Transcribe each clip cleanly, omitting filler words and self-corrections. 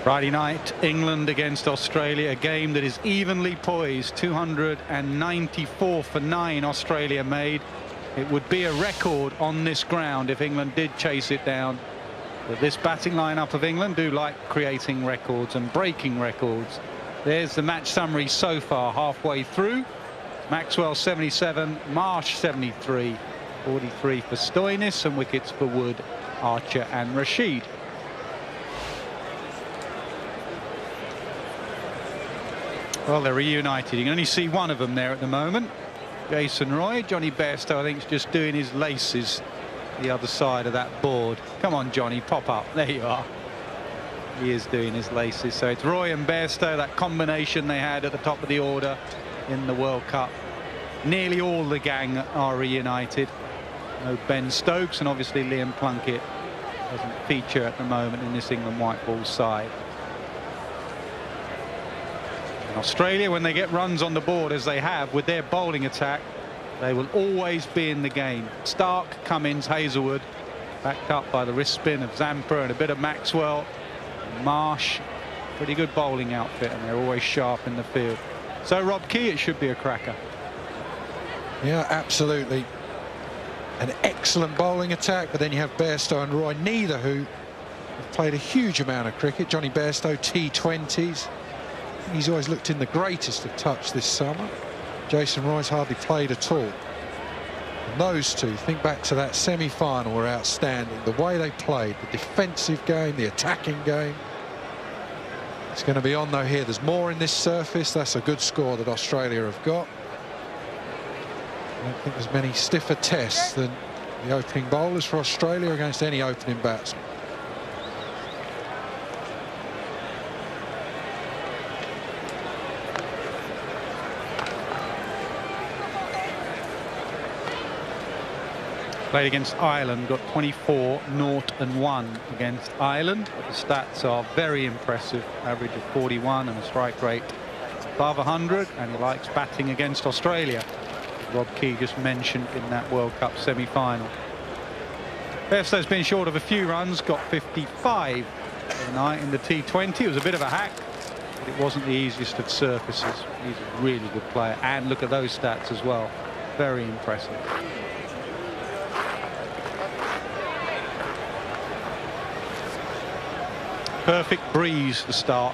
Friday night, England against Australia, a game that is evenly poised. 294 for 9 Australia made. It would be a record on this ground if England did chase it down. But this batting lineup of England do like creating records and breaking records. There's the match summary so far, halfway through. Maxwell 77, Marsh 73, 43 for Stoinis, and wickets for Wood, Archer and Rashid. Well, they're reunited. You can only see one of them there at the moment. Jason Roy. Johnny Bairstow, I think, is just doing his laces the other side of that board. Come on, Johnny, pop up. There you are. He is doing his laces. So it's Roy and Bairstow, that combination they had at the top of the order in the World Cup. Nearly all the gang are reunited. No Ben Stokes, and obviously Liam Plunkett doesn't feature at the moment in this England white ball side. And Australia, when they get runs on the board as they have with their bowling attack, they will always be in the game. Stark, Cummins, Hazelwood, backed up by the wrist spin of Zampa and a bit of Maxwell. Marsh, pretty good bowling outfit, and they're always sharp in the field. So Rob Key, it should be a cracker. Yeah, absolutely. An excellent bowling attack, but then you have Bairstow and Roy, neither who have played a huge amount of cricket. Johnny Bairstow, T20s. He's always looked in the greatest of touch this summer. Jason Roy's hardly played at all. And those two, think back to that semi-final, were outstanding. The way they played, the defensive game, the attacking game. It's going to be on though here. There's more in this surface. That's a good score that Australia have got. I don't think there's many stiffer tests than the opening bowlers for Australia against any opening batsman. Played against Ireland, got 24, 0 and 1 against Ireland. But the stats are very impressive. Average of 41 and a strike rate above 100. And he likes batting against Australia. Rob Key just mentioned in that World Cup semi-final. Bairstow's been short of a few runs, got 55 tonight in the T20. It was a bit of a hack, but it wasn't the easiest of surfaces. He's a really good player, and look at those stats as well. Very impressive. Perfect breeze to start.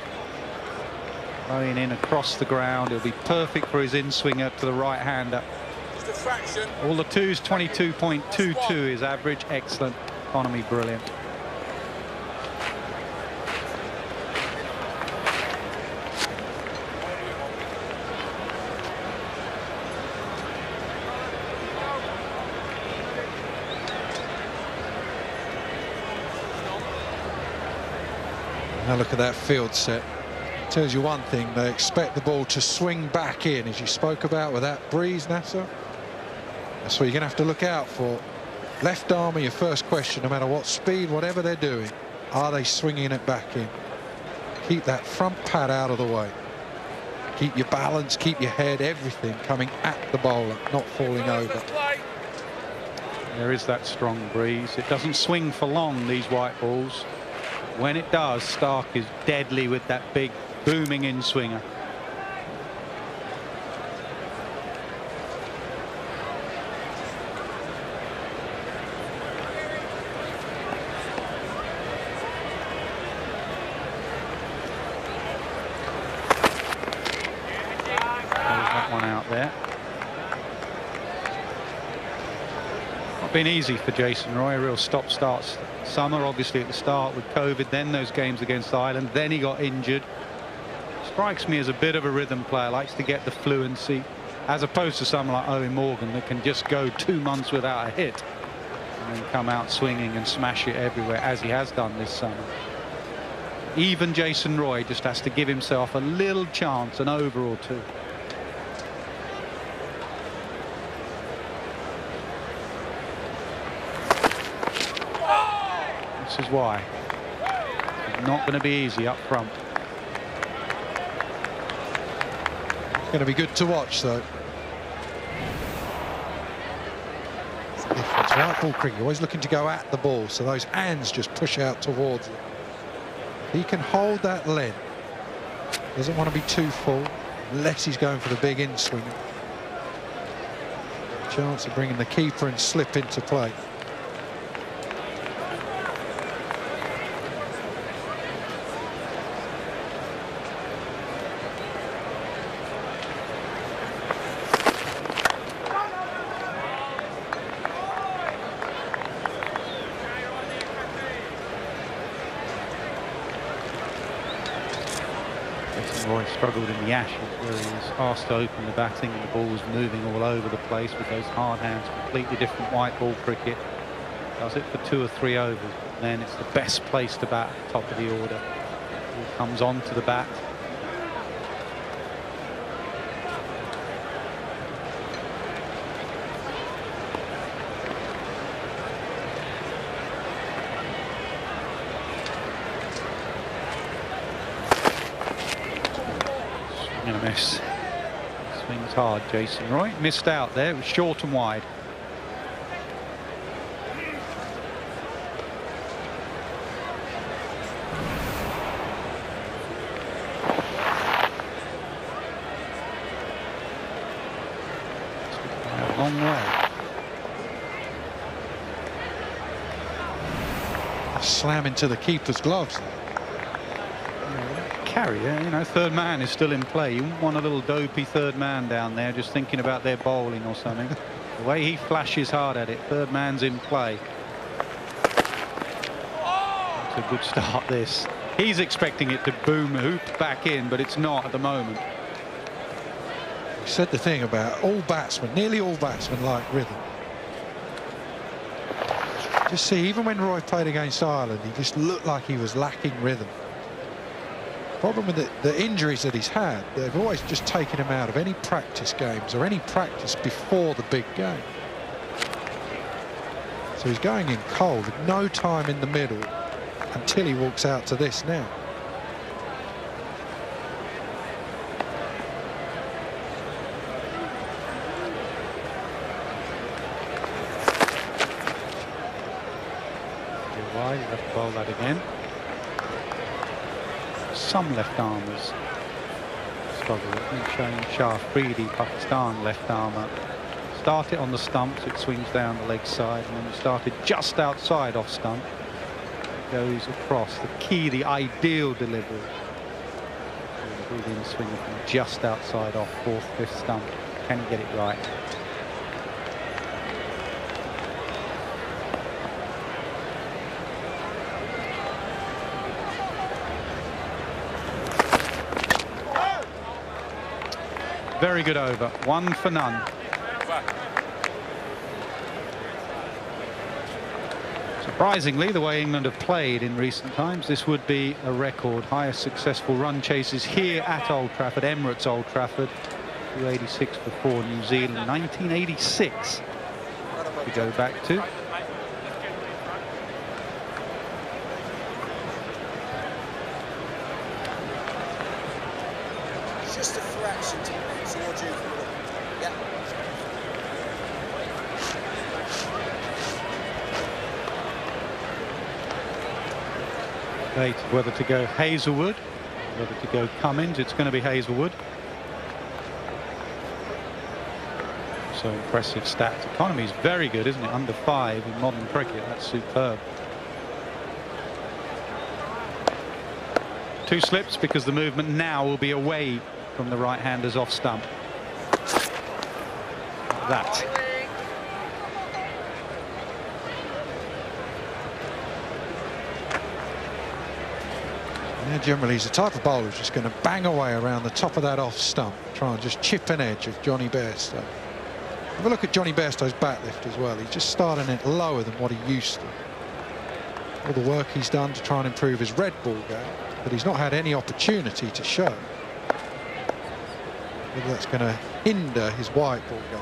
Blowing in across the ground. It'll be perfect for his in-swinger to the right-hander. All the twos, 22.22 is average. Excellent. Economy, brilliant. Now look at that field set. Tells you one thing, they expect the ball to swing back in, as you spoke about with that breeze, Nasser. That's what you're going to have to look out for. Left arm are your first question, no matter what speed, whatever they're doing. Are they swinging it back in? Keep that front pad out of the way. Keep your balance, keep your head, everything coming at the bowler, not falling over. There is that strong breeze. It doesn't swing for long, these white balls. When it does, Stark is deadly with that big booming in-swinger. That one out there. Not been easy for Jason Roy. A real stop-start summer, obviously at the start with COVID, then those games against Ireland, then he got injured. Strikes me as a bit of a rhythm player, likes to get the fluency, as opposed to someone like Owen Morgan that can just go 2 months without a hit and then come out swinging and smash it everywhere, as he has done this summer. Even Jason Roy just has to give himself a little chance, an over or two. This is why. It's not going to be easy up front. It's going to be good to watch, though. It's white ball cricket, always looking to go at the ball, so those hands just push out towards it. He can hold that length. Doesn't want to be too full, unless he's going for the big in-swing. Chance of bringing the keeper and slip into play. Roy struggled in the Ashes, where he was asked to open the batting and the ball was moving all over the place with those hard hands. Completely different white ball cricket. Does it for 2 or 3 overs, but then it's the best place to bat, top of the order. He comes on to the bat. And a miss. Swings hard, Jason Roy. Missed out there. It was short and wide. A long way. Slam into the keeper's gloves. Carrier, you know, third man is still in play. You wouldn't want a little dopey third man down there just thinking about their bowling or something. The way he flashes hard at it, third man's in play. It's a good start, this. He's expecting it to boom hoop back in, but it's not at the moment. You said the thing about all batsmen, nearly all batsmen like rhythm. Just see, even when Roy played against Ireland, he just looked like he was lacking rhythm. Problem with the injuries that he's had, they've always just taken him out of any practice games or any practice before the big game. So he's going in cold with no time in the middle until he walks out to this now. Wide, left bowl that again. Some left armers struggle. Showing Shah Afridi, Pakistan left armer. Start it on the stumps, it swings down the leg side, and then you start it just outside off stump. It goes across. The key, the ideal delivery. Really in swing from just outside off 4th, 5th stump. Can you get it right? Very good over. 1 for none. Surprisingly, the way England have played in recent times, this would be a record. Highest successful run chases here at Old Trafford, Emirates Old Trafford. 286 before New Zealand, 1986 to go back to. Just a fraction towards you. Yeah. Debate whether to go Hazelwood, whether to go Cummins. It's going to be Hazelwood. So impressive stats. Economy is very good, isn't it? Under 5 in modern cricket. That's superb. 2 slips because the movement now will be away from the right-handers off stump. That. Now generally he's the type of bowler who's just going to bang away around the top of that off stump, try and just chip an edge of Johnny Bairstow. Have a look at Johnny Bairstow's bat lift as well. He's just starting it lower than what he used to. All the work he's done to try and improve his red ball game, but he's not had any opportunity to show. Whether that's going to hinder his white ball game.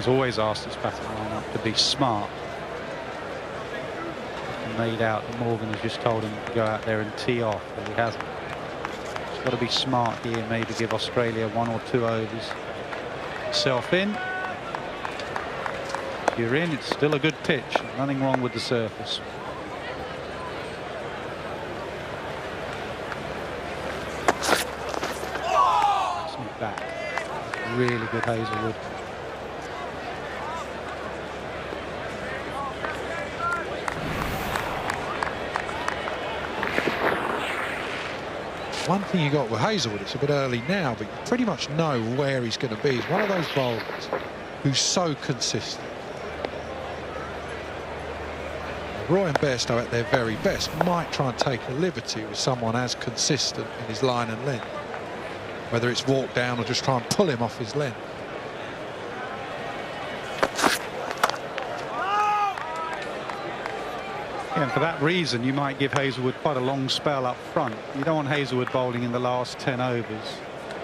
has always asked his batting lineup to be smart. He made out that Morgan has just told him to go out there and tee off, but he hasn't. He's got to be smart here, maybe give Australia 1 or 2 overs. Self in. If you're in, it's still a good pitch. Nothing wrong with the surface. Sneak back. Really good Hazelwood. One thing you got with Hazelwood, it's a bit early now, but you pretty much know where he's going to be. He's one of those bowlers who's so consistent. Roy and Bairstow at their very best might try and take a liberty with someone as consistent in his line and length, whether it's walk down or just try and pull him off his length. Yeah, and for that reason you might give Hazelwood quite a long spell up front. You don't want Hazelwood bowling in the last 10 overs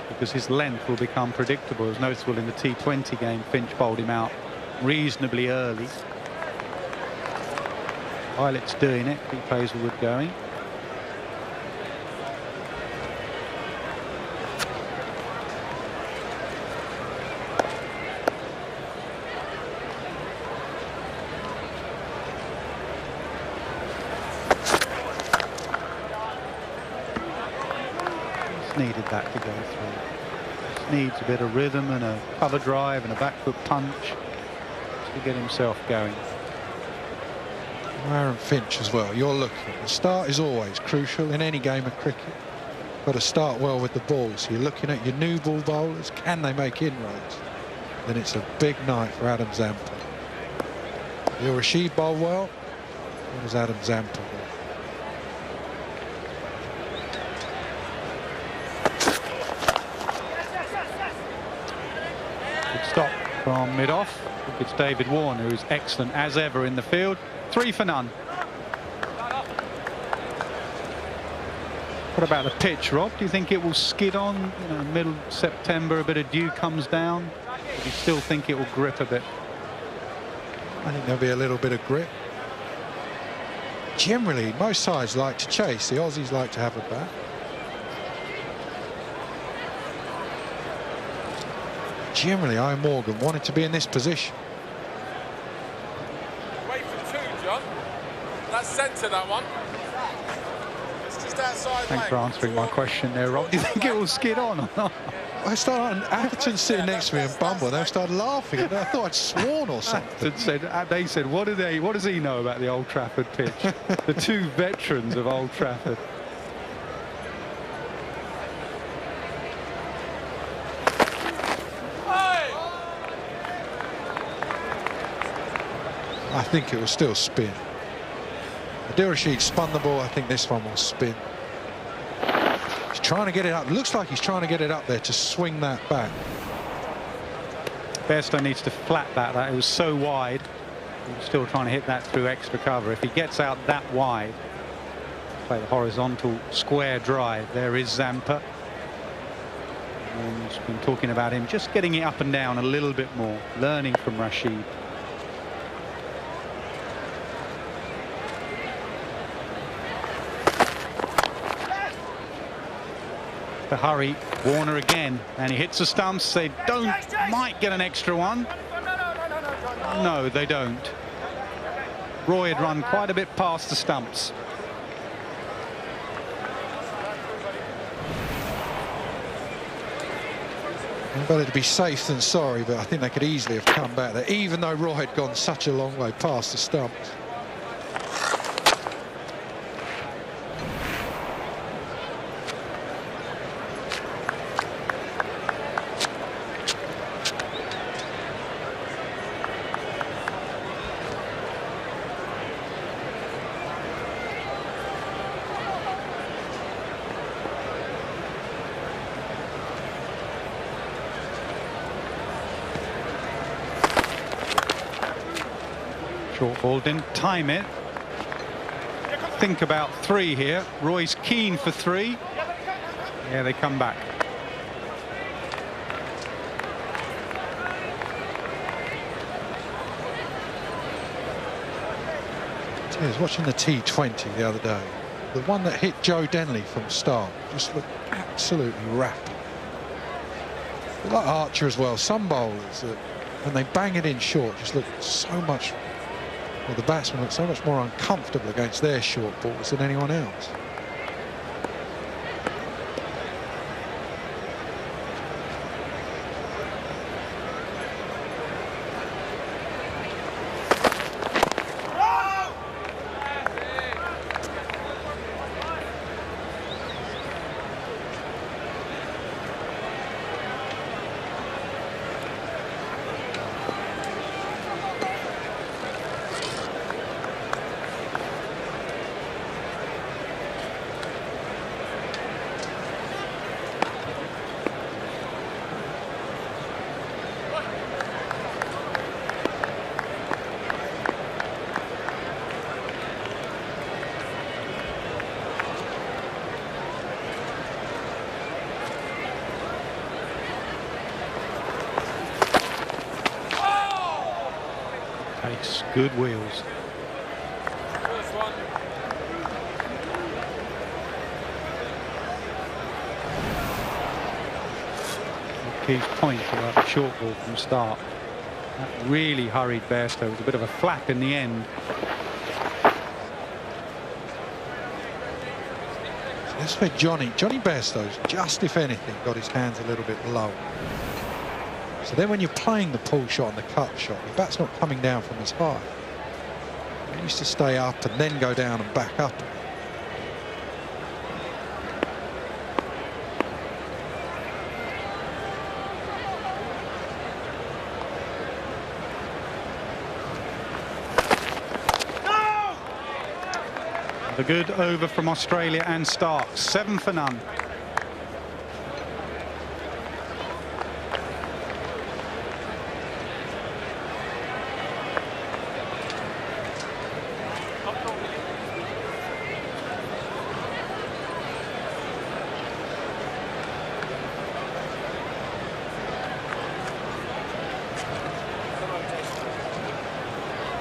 because his length will become predictable. It was noticeable in the T20 game. Finch bowled him out reasonably early. While it's doing it, keep Hazelwood going. Just needed that to go through. Just needs a bit of rhythm and a cover drive and a back foot punch to get himself going. Aaron Finch as well. You're looking. The start is always crucial in any game of cricket. Got to start well with the ball. So you're looking at your new ball bowlers. Can they make inroads? Then it's a big night for Adam Zampa. Will Rashid bowl well? What does Adam Zampa do? Good stop from mid-off. It's David Warner, who's excellent as ever in the field. 3 for none. What about the pitch, Rob? Do you think it will skid on? You know, middle September, a bit of dew comes down. Do you still think it will grip a bit? I think there'll be a little bit of grip. Generally, most sides like to chase. The Aussies like to have a bat. Generally, Ian Morgan wanted to be in this position. That's centre, that one. It's just outside. Thanks for answering my question there, Rob. Do you think it will skid on or not? I started, Atherton sitting next to me and Bumble, and they started laughing. I thought I'd sworn or something. They said, what does he know about the Old Trafford pitch? The 2 veterans of Old Trafford. I think it will still spin. Adil Rashid spun the ball. I think this one will spin. He's trying to get it up. Looks like he's trying to get it up there to swing that back. Bairstow needs to flat that. It was so wide. He's still trying to hit that through extra cover. If he gets out that wide, play the horizontal square drive. There is Zampa. And he's been talking about him just getting it up and down a little bit more, learning from Rashid. To hurry, Warner again, and he hits the stumps. They might get an extra one. No, they don't. Roy had run quite a bit past the stumps. Better to be safe than sorry, but I think they could easily have come back there, even though Roy had gone such a long way past the stumps. Short ball, didn't time it. Think about 3 here. Roy's keen for 3. Yeah, they come back. I was watching the T20 the other day. The one that hit Joe Denley from start just looked absolutely rapid. Like Archer as well, some bowlers that when they bang it in short just look so much, well, the batsmen look so much more uncomfortable against their short balls than anyone else. Takes good wheels. Keith's point about the short ball from start. That really hurried Bairstow. It was a bit of a flap in the end. That's where Johnny Bairstow's just, if anything, got his hands a little bit low. So then when you're playing the pull shot and the cut shot, your bat's not coming down from as high. He used to stay up and then go down and back up. A good over from Australia and Starks. 7 for none.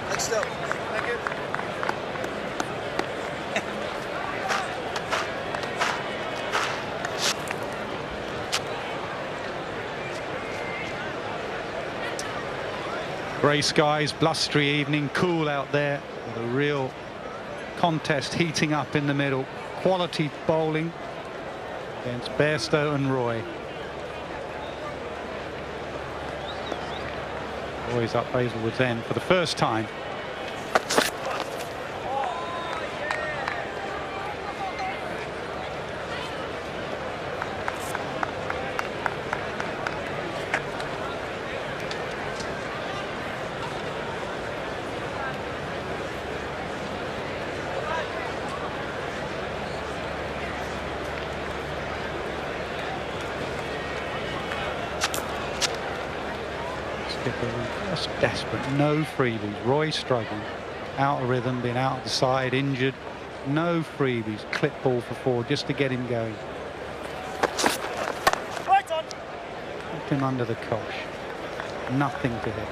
Next up. Thank you. Grey skies, blustery evening, cool out there, with a real contest heating up in the middle. Quality bowling against Bairstow and Roy. Roy's up Hazelwood's end for the first time. Just desperate, no freebies. Roy struggling, out of rhythm, been out of the side, injured. No freebies. Clip ball for 4 just to get him going. Right on. Kept him under the cosh. Nothing to hit.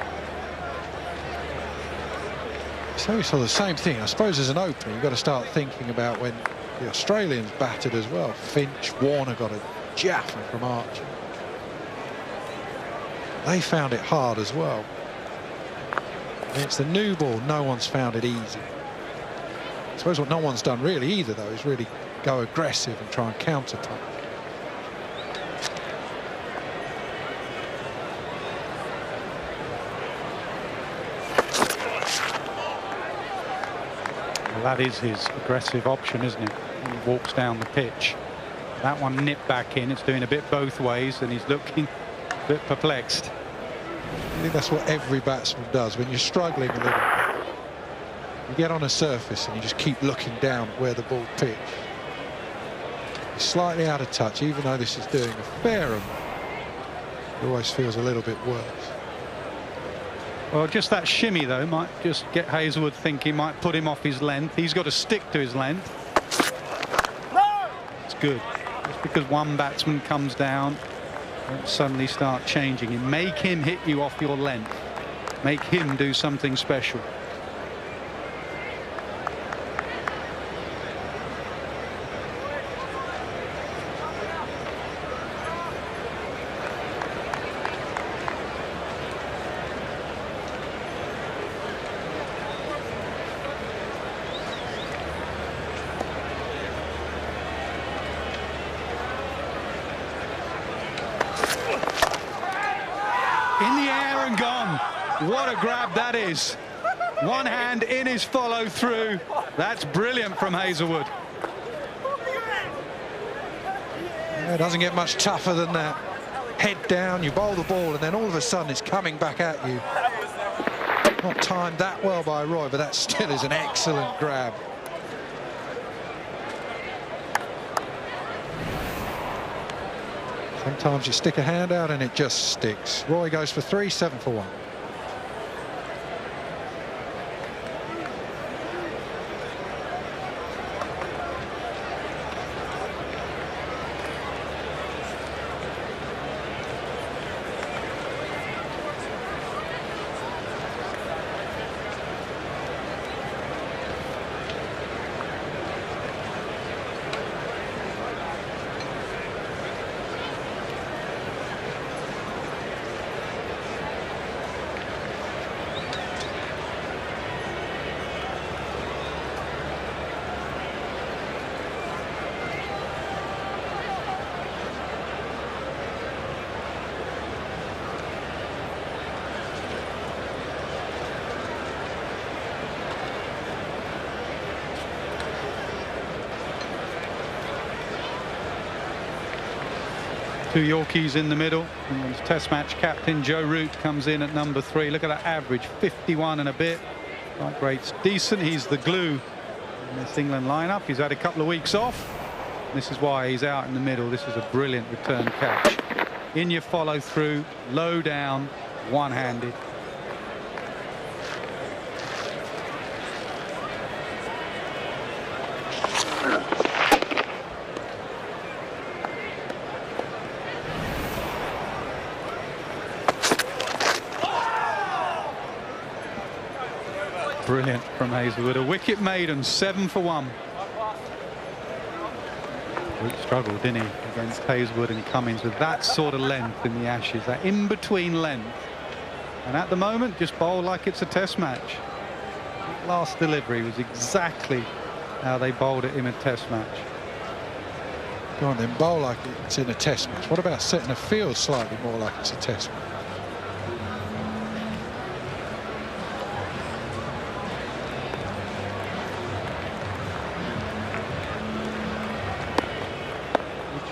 So we saw the same thing. I suppose as an opener, you've got to start thinking about when the Australians battered as well. Finch, Warner got a jaffer from Archer. They found it hard as well. And it's the new ball, no one's found it easy. I suppose what no one's done really either, though, is really go aggressive and try and counter-punch. Well, that is his aggressive option, isn't it? He walks down the pitch. That one nipped back in. It's doing a bit both ways, and he's looking a bit perplexed. I think that's what every batsman does when you're struggling a little bit. You get on a surface and you just keep looking down where the ball pitched. You're slightly out of touch, even though this is doing a fair amount. It always feels a little bit worse. Well, just that shimmy, though, might just get Hazelwood thinking, might put him off his length. He's got to stick to his length. No! It's good. Just because one batsman comes down, don't suddenly start changing him. Make him hit you off your length. Make him do something special. In the air and gone. What a grab that is. One hand in his follow through. That's brilliant from Hazelwood. Yeah, it doesn't get much tougher than that. Head down, you bowl the ball, and then all of a sudden it's coming back at you. Not timed that well by Roy, but that still is an excellent grab. Sometimes you stick a hand out and it just sticks. Roy goes for 3, 7 for 1. Two Yorkies in the middle. England's Test match captain Joe Root comes in at number 3. Look at that average, 51 and a bit. Strike rate's decent. He's the glue in this England lineup. He's had a couple of weeks off. This is why he's out in the middle. This is a brilliant return catch. In your follow through, low down, one-handed. Brilliant from Hazelwood. A wicket maiden, 7 for 1. Root struggled, didn't he, against Hazelwood and Cummins with that sort of length in the Ashes, that in-between length. And at the moment, just bowl like it's a Test match. That last delivery was exactly how they bowled it in a Test match. Go on then, bowl like it's in a Test match. What about setting the field slightly more like it's a Test match?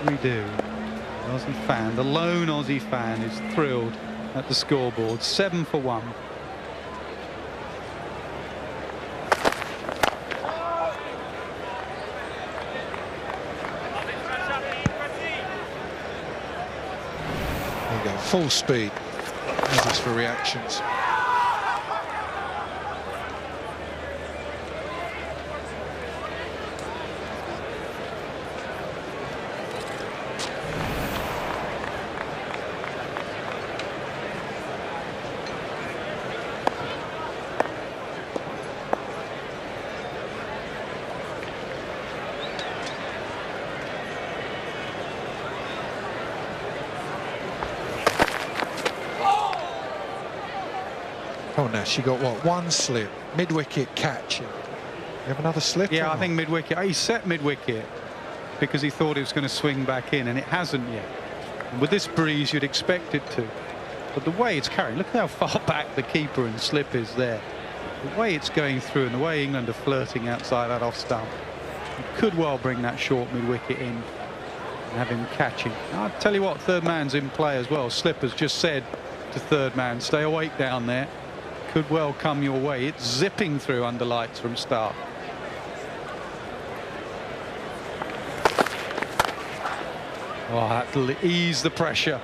We do. The Aussie fan, the lone Aussie fan, is thrilled at the scoreboard. 7 for 1. There you go, full speed. This is for reactions. Oh, now she got what, 1 slip, mid-wicket catch. You have another slip? Yeah, I think mid-wicket. He set mid-wicket because he thought it was going to swing back in, and it hasn't yet. And with this breeze, you'd expect it to. But the way it's carrying, look how far back the keeper and slip is there. The way it's going through and the way England are flirting outside that off stump, you could well bring that short mid-wicket in and have him catching. I'll tell you what, third man's in play as well. Slip has just said to third man, stay awake down there. Could well come your way. It's zipping through under lights from start. Oh, that'll ease the pressure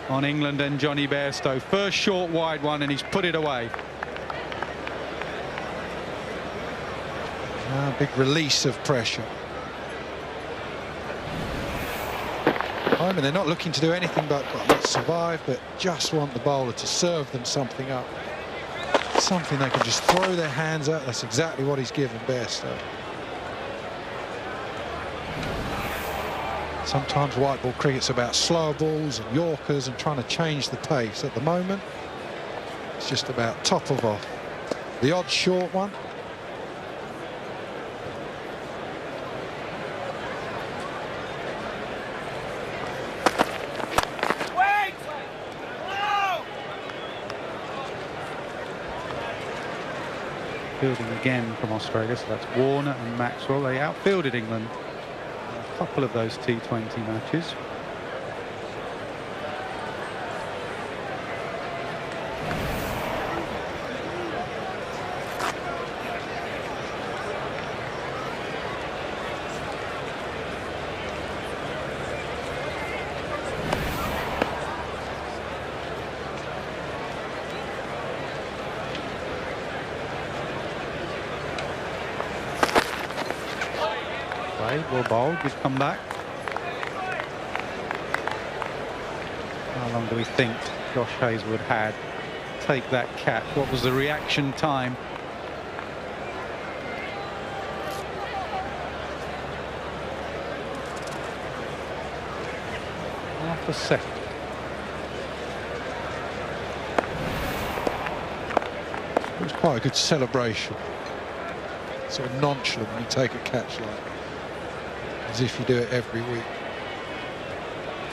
on England and Johnny Bairstow. First short wide one, and he's put it away. Big release of pressure. I mean, they're not looking to do anything but not survive, but just want the bowler to serve them something up. Something they can just throw their hands at. That's exactly what he's given Bairstow. Sometimes white ball cricket's about slower balls and Yorkers and trying to change the pace. At the moment, it's just about top of off. The odd short one. fielding again from Australia, so that's Warner and Maxwell. They outfielded England in a couple of those T20 matches. Well bowled, good comeback. How long do we think Josh Hazelwood had to take that catch? What was the reaction time? Half a second. It was quite a good celebration. Sort of nonchalant when you take a catch like that. As if you do it every week.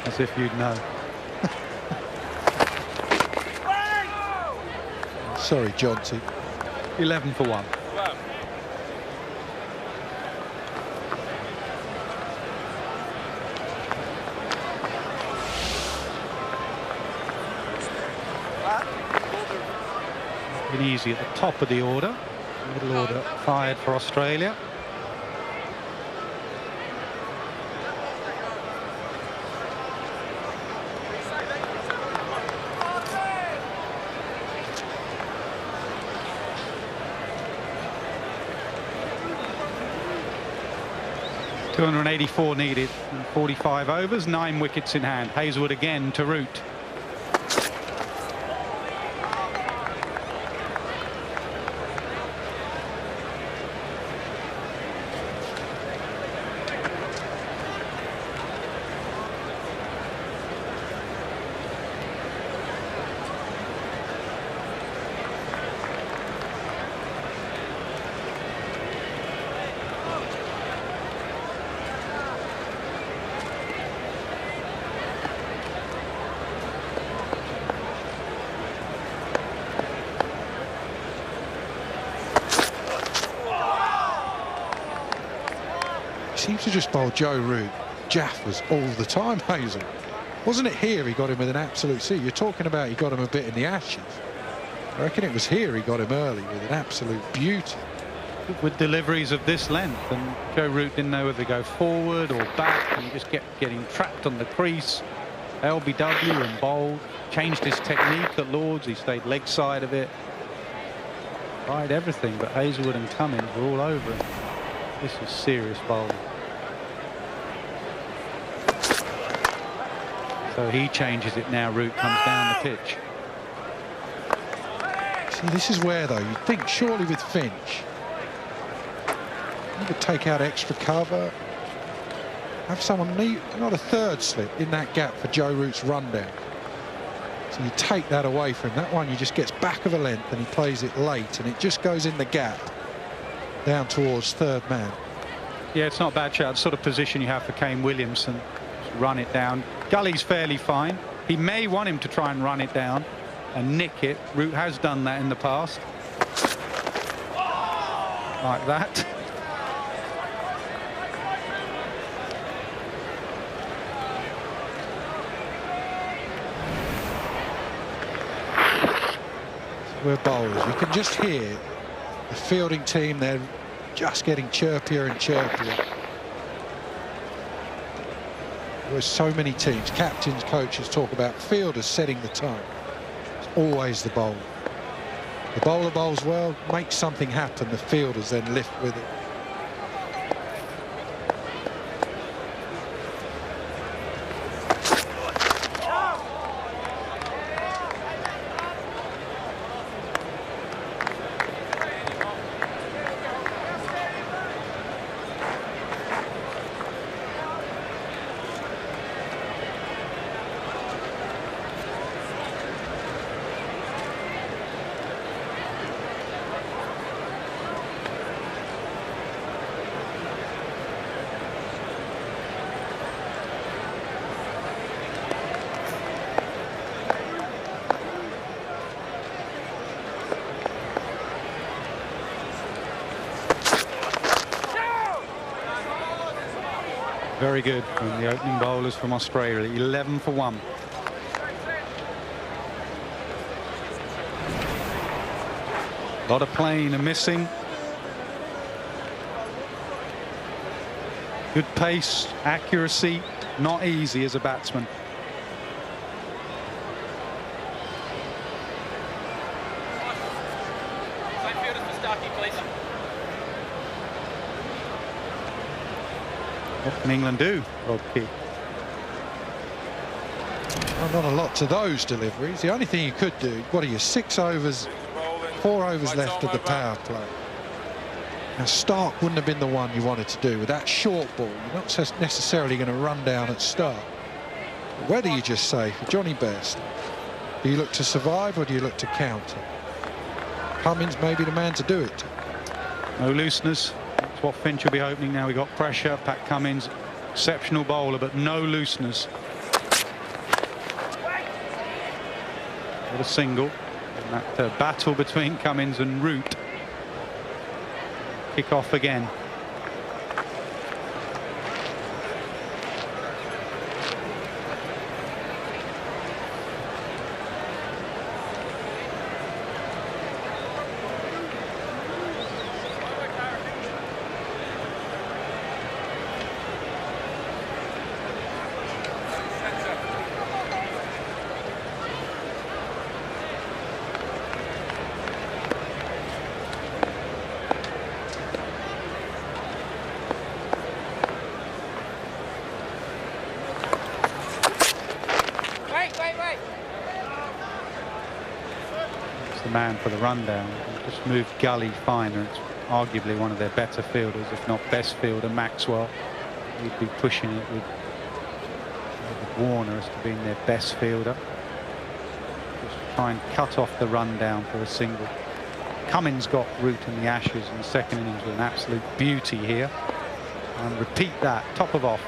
As if you'd know. Sorry, Jonty. 11 for 1. Been easy at the top of the order. Middle order fired for Australia. .284 needed in 45 overs, 9 wickets in hand. Hazelwood again to Root. Seems to just bowl Joe Root jaffers all the time, Hazel. Wasn't it here he got him with an absolute C? You're talking about he got him a bit in the Ashes. I reckon it was here he got him early with an absolute beauty. With deliveries of this length, and Joe Root didn't know whether to go forward or back, and he just kept getting trapped on the crease. LBW and bowled, changed his technique at Lords, he stayed leg side of it. Tried everything, but Hazelwood and Cummins were all over him. This is serious bowling. So he changes it now. Root comes down the pitch. See, this is where, though, you'd think surely with Finch, you could take out extra cover, have someone, not a third slip in that gap for Joe Root's rundown. So you take that away from him. That one, he just gets back of a length and he plays it late, and it just goes in the gap down towards third man. Yeah, it's not a bad shot. Sort of position you have for Kane Williamson. Just run it down. Gully's fairly fine. He may want him to try and run it down and nick it. Root has done that in the past. Like that. We're bowlers. You can just hear the fielding team, they're just getting chirpier and chirpier. There's so many teams, captains, coaches talk about fielders setting the tone. It's always the bowler. The bowler bowls well, makes something happen, the fielders then lift with it. Very good from the opening bowlers from Australia. 11 for 1. A lot of playing and missing. Good pace, accuracy, not easy as a batsman. What can England do, Rob Key? Well, not a lot to those deliveries. The only thing you could do, what are you, 6 overs, 4 overs left of the power play. Now Stark wouldn't have been the one you wanted to do with that short ball. You're not necessarily going to run down at Stark. But whether you just say, for Johnny Bairstow, do you look to survive or do you look to counter? Cummins may be the man to do it. No looseness. That's what Finch will be hoping now. We got pressure. Pat Cummins, exceptional bowler, but no looseness. What a single. And that battle between Cummins and Root. Kick off again. Man for the rundown. Just moved Gully finer. It's arguably one of their better fielders, if not best fielder. Maxwell, he'd be pushing it with Warner as to being their best fielder. Just try and cut off the rundown for a single. Cummins got Root in the Ashes in the second innings with an absolute beauty here. And repeat that, top of off.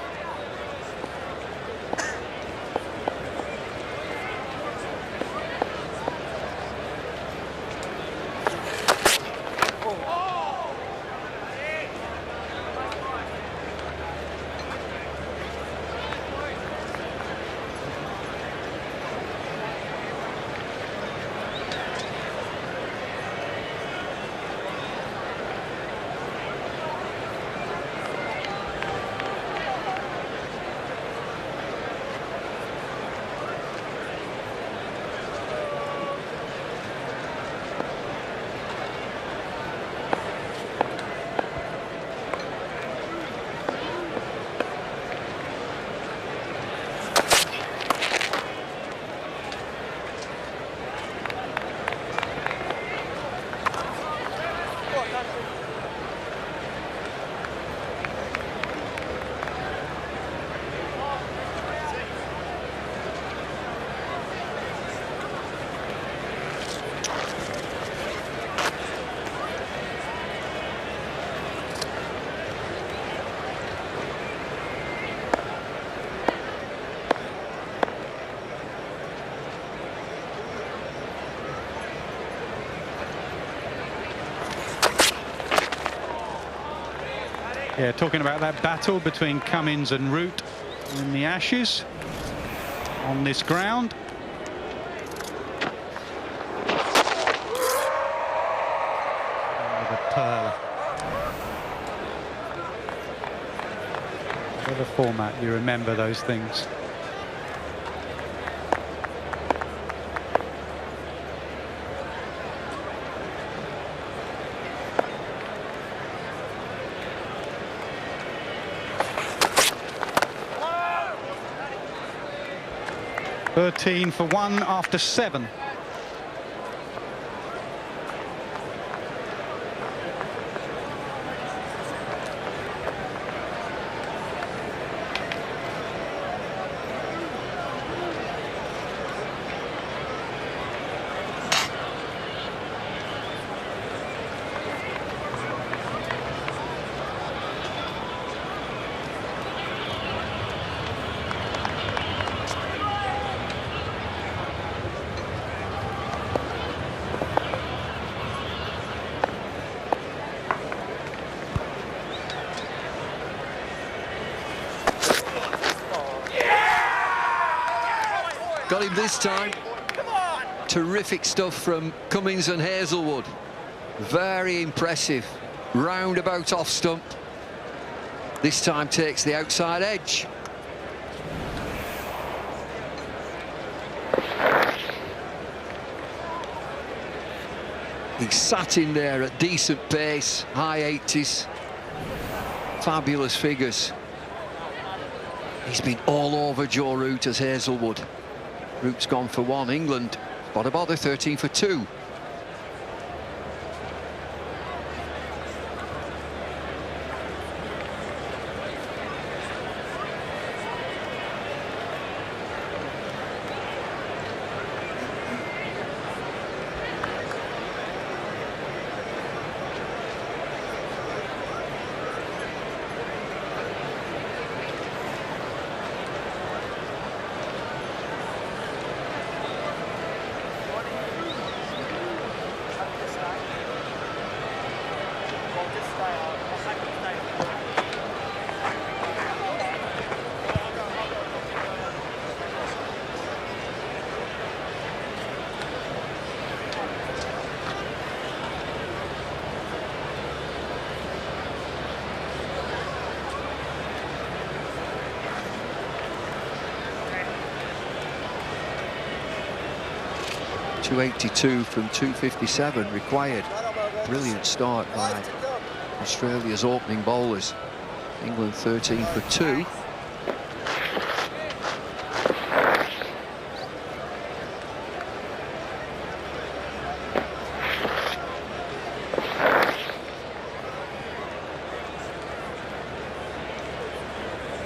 Yeah, talking about that battle between Cummins and Root in the Ashes on this ground. Oh, the pearl. What a format, you remember those things. Thirteen for 1 after 7. Got him this time. Terrific stuff from Cummins and Hazelwood. Very impressive. Roundabout off stump. This time takes the outside edge. He sat in there at decent pace, high 80s. Fabulous figures. He's been all over Joe Root as Hazelwood. Root's gone for one. England, bother bother, 13 for 2. .282 from 257 required. Brilliant start by Australia's opening bowlers. England 13 for 2.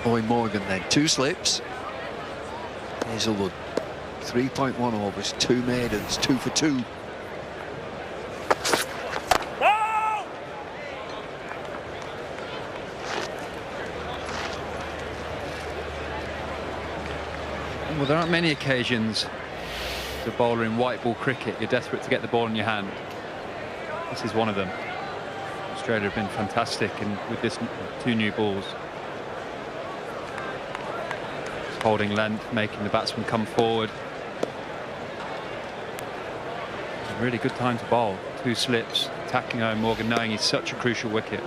Owen Morgan then, 2 slips. Hazelwood 3.1 overs, 2 maidens, 2 for 2. Well, there aren't many occasions as a bowler in white ball cricket you're desperate to get the ball in your hand. This is one of them. Australia have been fantastic with this 2 new balls. Just holding length, making the batsman come forward. Really good time to bowl. 2 slips, attacking Owen Morgan, knowing he's such a crucial wicket.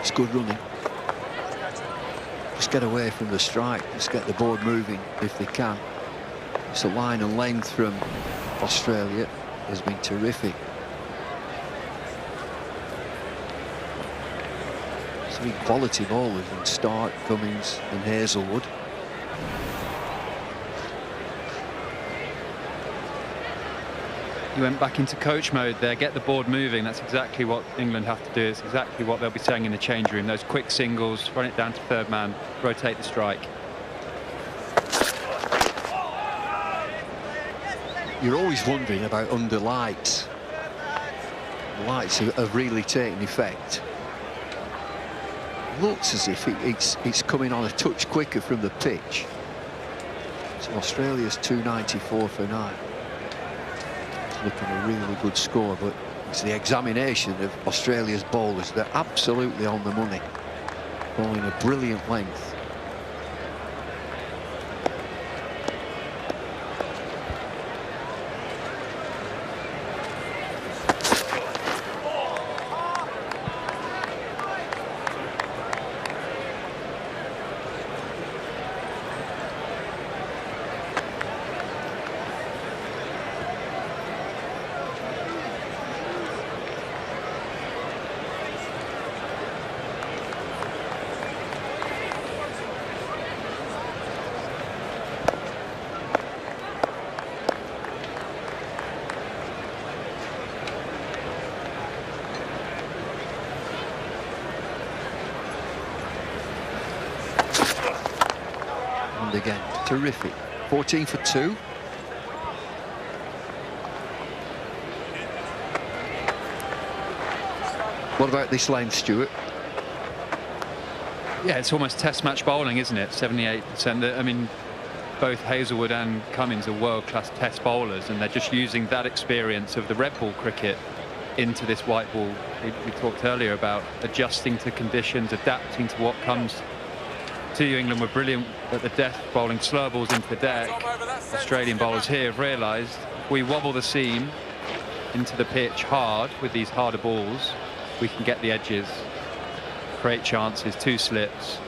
It's good running. Just get away from the strike. Just get the board moving if they can. So line and length from Australia has been terrific. 3 quality bowlers in Stark, Cummins and Hazelwood. You went back into coach mode there, get the board moving. That's exactly what England have to do. It's exactly what they'll be saying in the change room. Those quick singles, run it down to 3rd man, rotate the strike. You're always wondering about under lights. The lights have really taken effect. Looks as if it's coming on a touch quicker from the pitch. So Australia's 294 for 9. It's looking a really good score, but it's the examination of Australia's bowlers. They're absolutely on the money, bowling a brilliant length. Again, terrific. 14 for 2. What about this length, Stuart? Yeah, it's almost test match bowling, isn't it? 78%. I mean, both Hazelwood and Cummins are world-class test bowlers, and they're just using that experience of the red ball cricket into this white ball. We talked earlier about adjusting to conditions, adapting to what comes to you. England were brilliant at the death bowling slow balls into the deck. Australian bowlers here have realised if we wobble the seam into the pitch hard with these harder balls, we can get the edges, create chances, 2 slips.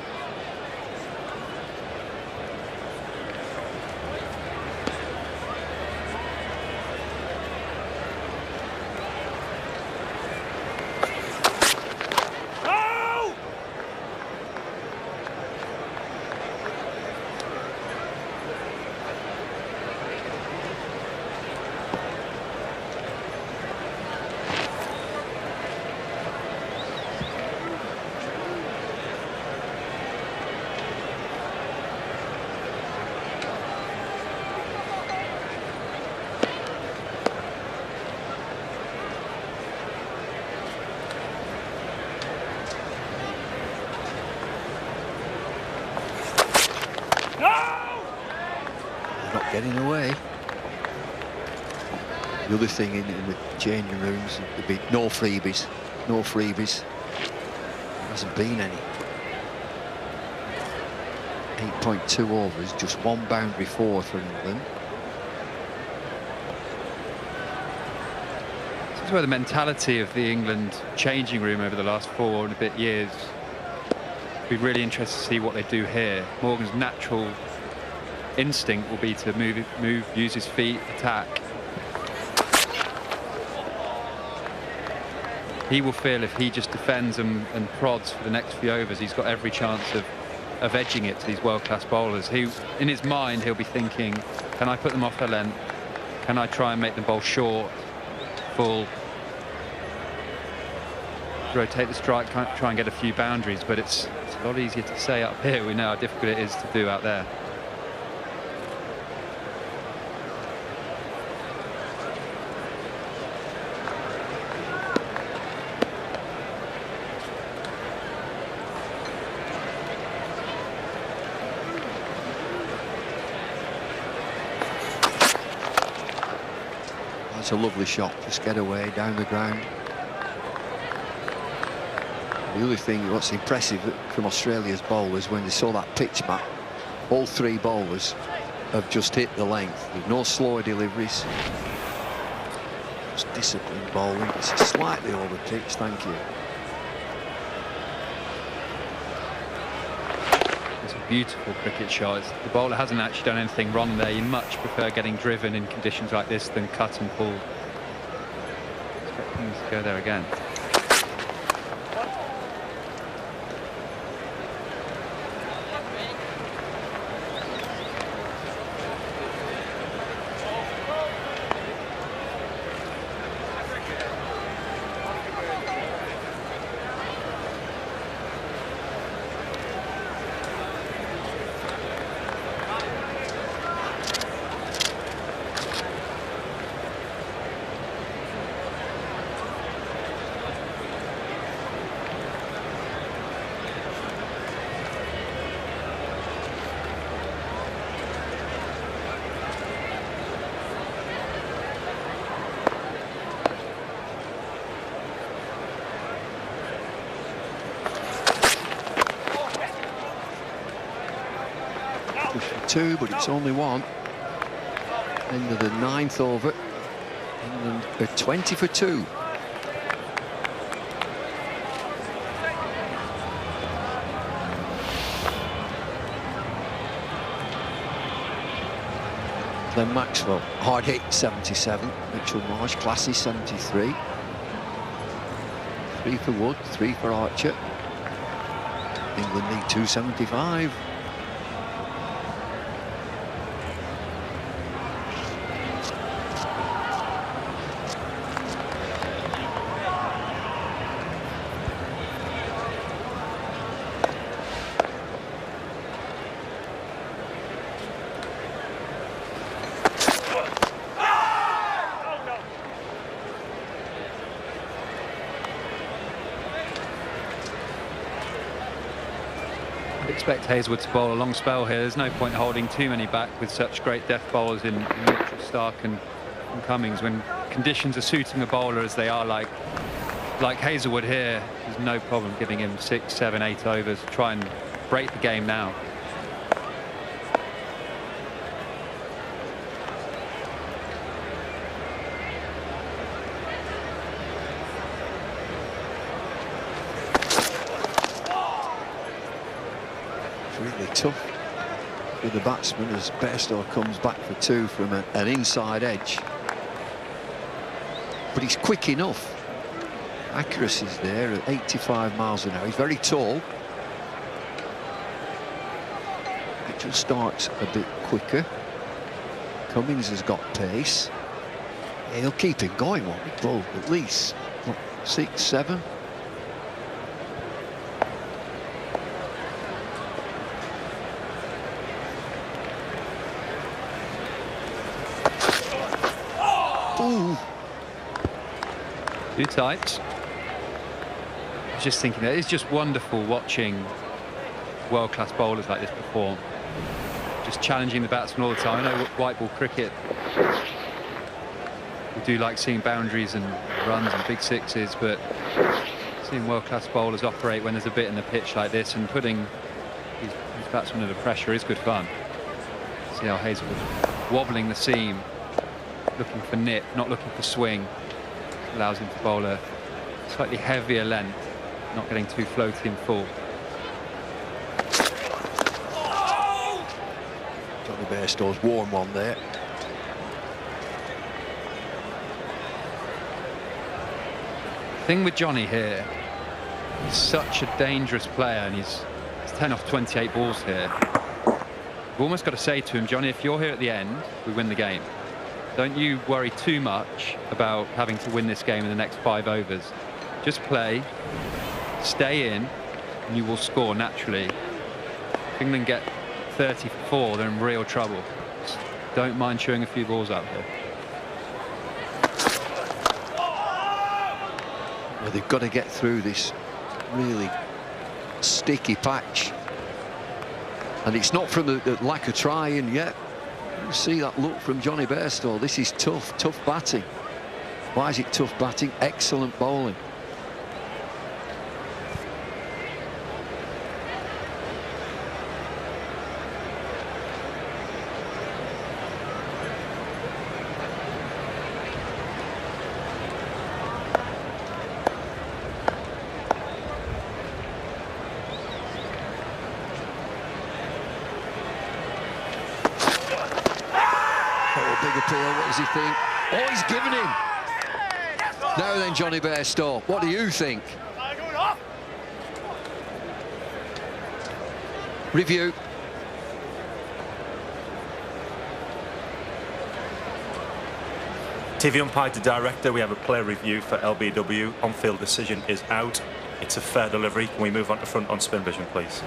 Not getting away. The other thing in the changing rooms, there'd be no freebies. No freebies. There hasn't been any. 8.2 overs, just 1 boundary for England. This is where the mentality of the England changing room over the last 4 and a bit years. Be really interested to see what they do here. Morgan's natural instinct will be to move, use his feet, attack. He will feel if he just defends and prods for the next few overs, he's got every chance of edging it to these world-class bowlers. He, in his mind, he'll be thinking, can I put them off their length? Can I try and make them bowl short, full? Rotate the strike, try and get a few boundaries, but it's a lot easier to say up here. We know how difficult it is to do out there. That's a lovely shot. Just get away down the ground. The other thing, what's impressive from Australia's bowlers, when they saw that pitch map, all 3 bowlers have just hit the length. There's no slower deliveries. Just disciplined bowling. It's slightly over pitch, thank you. It's a beautiful cricket shot. The bowler hasn't actually done anything wrong there. You much prefer getting driven in conditions like this than cut and pull. Expect things to go there again. For 2, but it's only 1. End of the 9th over. England are 20 for 2. Then Maxwell, hard hit 77. Mitchell Marsh, classy 73. 3 for Wood, 3 for Archer. England need 275. Expect Hazelwood to bowl a long spell here. There's no point holding too many back with such great death bowlers in Mitchell, Stark and from Cummings when conditions are suiting a bowler as they are, like Hazelwood here. There's no problem giving him 6, 7, 8 overs to try and break the game now. It's really tough with the batsman as Bairstow comes back for 2 from an inside edge. But he's quick enough. Accuracy's there at 85 miles an hour. He's very tall. It just starts a bit quicker. Cummings has got pace. Yeah, he'll keep him going, won't he? Well, at least what, 6, 7. Ooh. Too tight. I was just thinking that it's just wonderful watching world-class bowlers like this perform. Just challenging the batsman all the time. I know white ball cricket, we do like seeing boundaries and runs and big sixes, but seeing world-class bowlers operate when there's a bit in the pitch like this and putting these batsmen under pressure is good fun. See how Hazelwood wobbling the seam, looking for nip, not looking for swing. Allows him to bowl a slightly heavier length, not getting too floaty and full. Johnny Bairstow's worn one there. Thing with Johnny here, he's such a dangerous player, and he's 10 off 28 balls here. We've almost got to say to him, Johnny, if you're here at the end, we win the game. Don't you worry too much about having to win this game in the next 5 overs. Just play, stay in, and you will score naturally. If England get 30 for 4, they're in real trouble. Just don't mind chewing a few balls out here. Well, they've got to get through this really sticky patch. And it's not from the lack of trying yet. You see that look from Johnny Bairstow. This is tough batting. Why is it tough batting? Excellent bowling. What does he think? Oh, he's given him. Now then, Johnny Bairstow, what do you think? Review. TV umpire to director, we have a player review for LBW. On-field decision is out. It's a fair delivery. Can we move on to front on spin vision, please?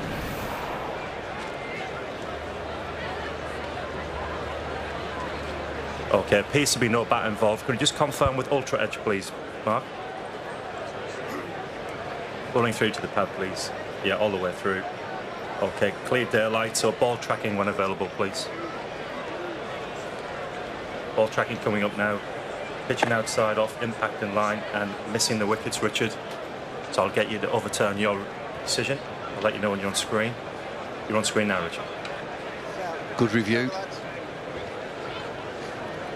Okay, appears to be no bat involved. Can you just confirm with ultra edge, please, Mark? Pulling through to the pad, please. Yeah, all the way through. Okay, clear daylight, so ball tracking when available, please. Ball tracking coming up now. Pitching outside off, impact in line, and missing the wickets, Richard. So I'll get you to overturn your decision. I'll let you know when you're on screen. You're on screen now, Richard. Good review.